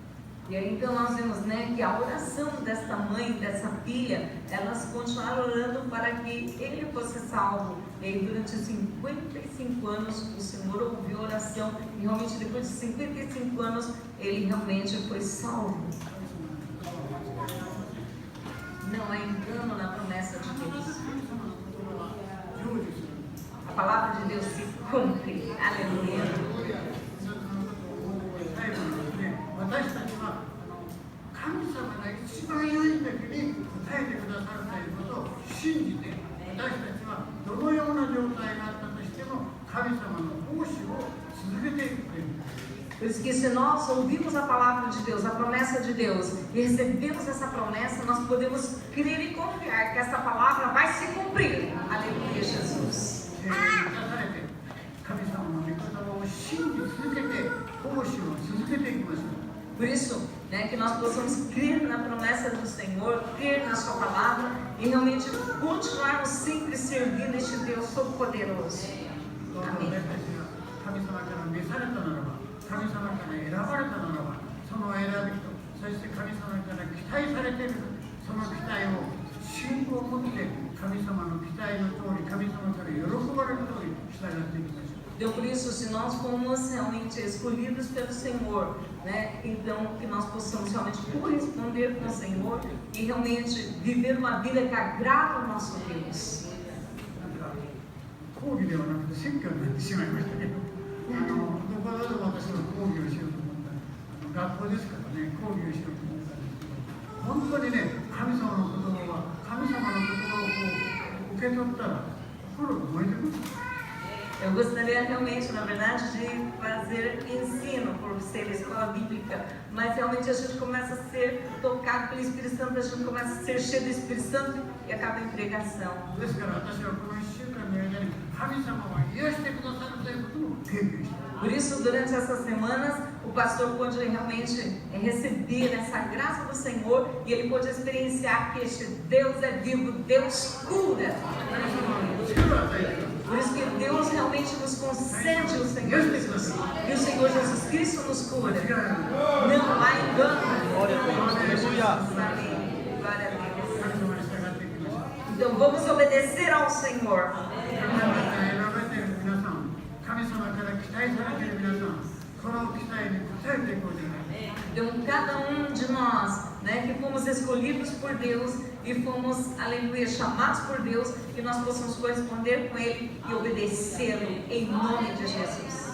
E aí então nós vemos, né, que a oração desta mãe, dessa filha, elas continuaram orando para que ele fosse salvo. E aí durante 55 anos o Senhor ouviu a oração e realmente depois de 55 anos ele realmente foi salvo. 神様の言葉を間違いありません。 Não há engano na promessa de 必ず Deus. 神様の言葉は成就する。 A palavra de Deus se cumpre. Aleluia. そのことを思う最後にですね、私たちは神様が一番良い時に答えてくださるということを信じて、私たちはどのような状態があったとしても神様の奉仕を続けていくという。 Por isso que se nós ouvimos a palavra de Deus, a promessa de Deus, e recebemos essa promessa, nós podemos crer e confiar que essa palavra vai se cumprir. Aleluia, Jesus. 聖霊に満たされて神様の御言葉を信じ続けて奉仕を続けていきましょう。 Por isso, né, que nós possamos crer na promessa do Senhor, crer na sua palavra e realmente continuarmos sempre servindo este Deus Todo-Poderoso. どうぞ私たちが神様から召されたならば、神様から選ばれたならば、その選びと、そして神様から期待されている、その期待を信仰を持って神様の期待の通り、神様から喜ばれる通り従っていきましょう。 Então, por isso, se nós formos realmente escolhidos pelo Senhor, né, então que nós possamos realmente corresponder com o Senhor e realmente viver uma vida que agrada ao nosso Deus. なんか講義ではなくて説教になってしまいましたけど、どこでも私は講義をしようと思った学校ですからね、講義をしようと思ったんですけど、本当にね、神様の言葉は、神様の言葉をこう受け取ったら、心が燃えてくる。 Eu gostaria realmente, na verdade, de fazer ensino por ser escola bíblica, mas realmente a gente começa a ser tocado pelo Espírito Santo, a gente começa a ser cheio do Espírito Santo e acaba em pregação. ですから私はこの1週間の間に神様は癒してくださるということを経験した。 Por isso, durante essas semanas, o pastor pôde realmente receber essa graça do Senhor e ele pôde experienciar que este Deus é vivo, Deus cura. 主は与えてください。 Por isso que Deus realmente nos concede o Senhor Jesus. E o Senhor Jesus Cristo nos cura. Não há engano. Glória a Deus. Aleluia. Amém. Glória a Deus. 神様に従ってください。 Então vamos obedecer ao Senhor. 選ばれている皆さん、神様から期待されている皆さん、この期待に応えていこうじゃないか。 Então cada de nós, né, que fomos escolhidos por Deus e fomos, aleluia, chamados por Deus, que nós possamos corresponder com Ele e obedecê-lo em nome de Jesus.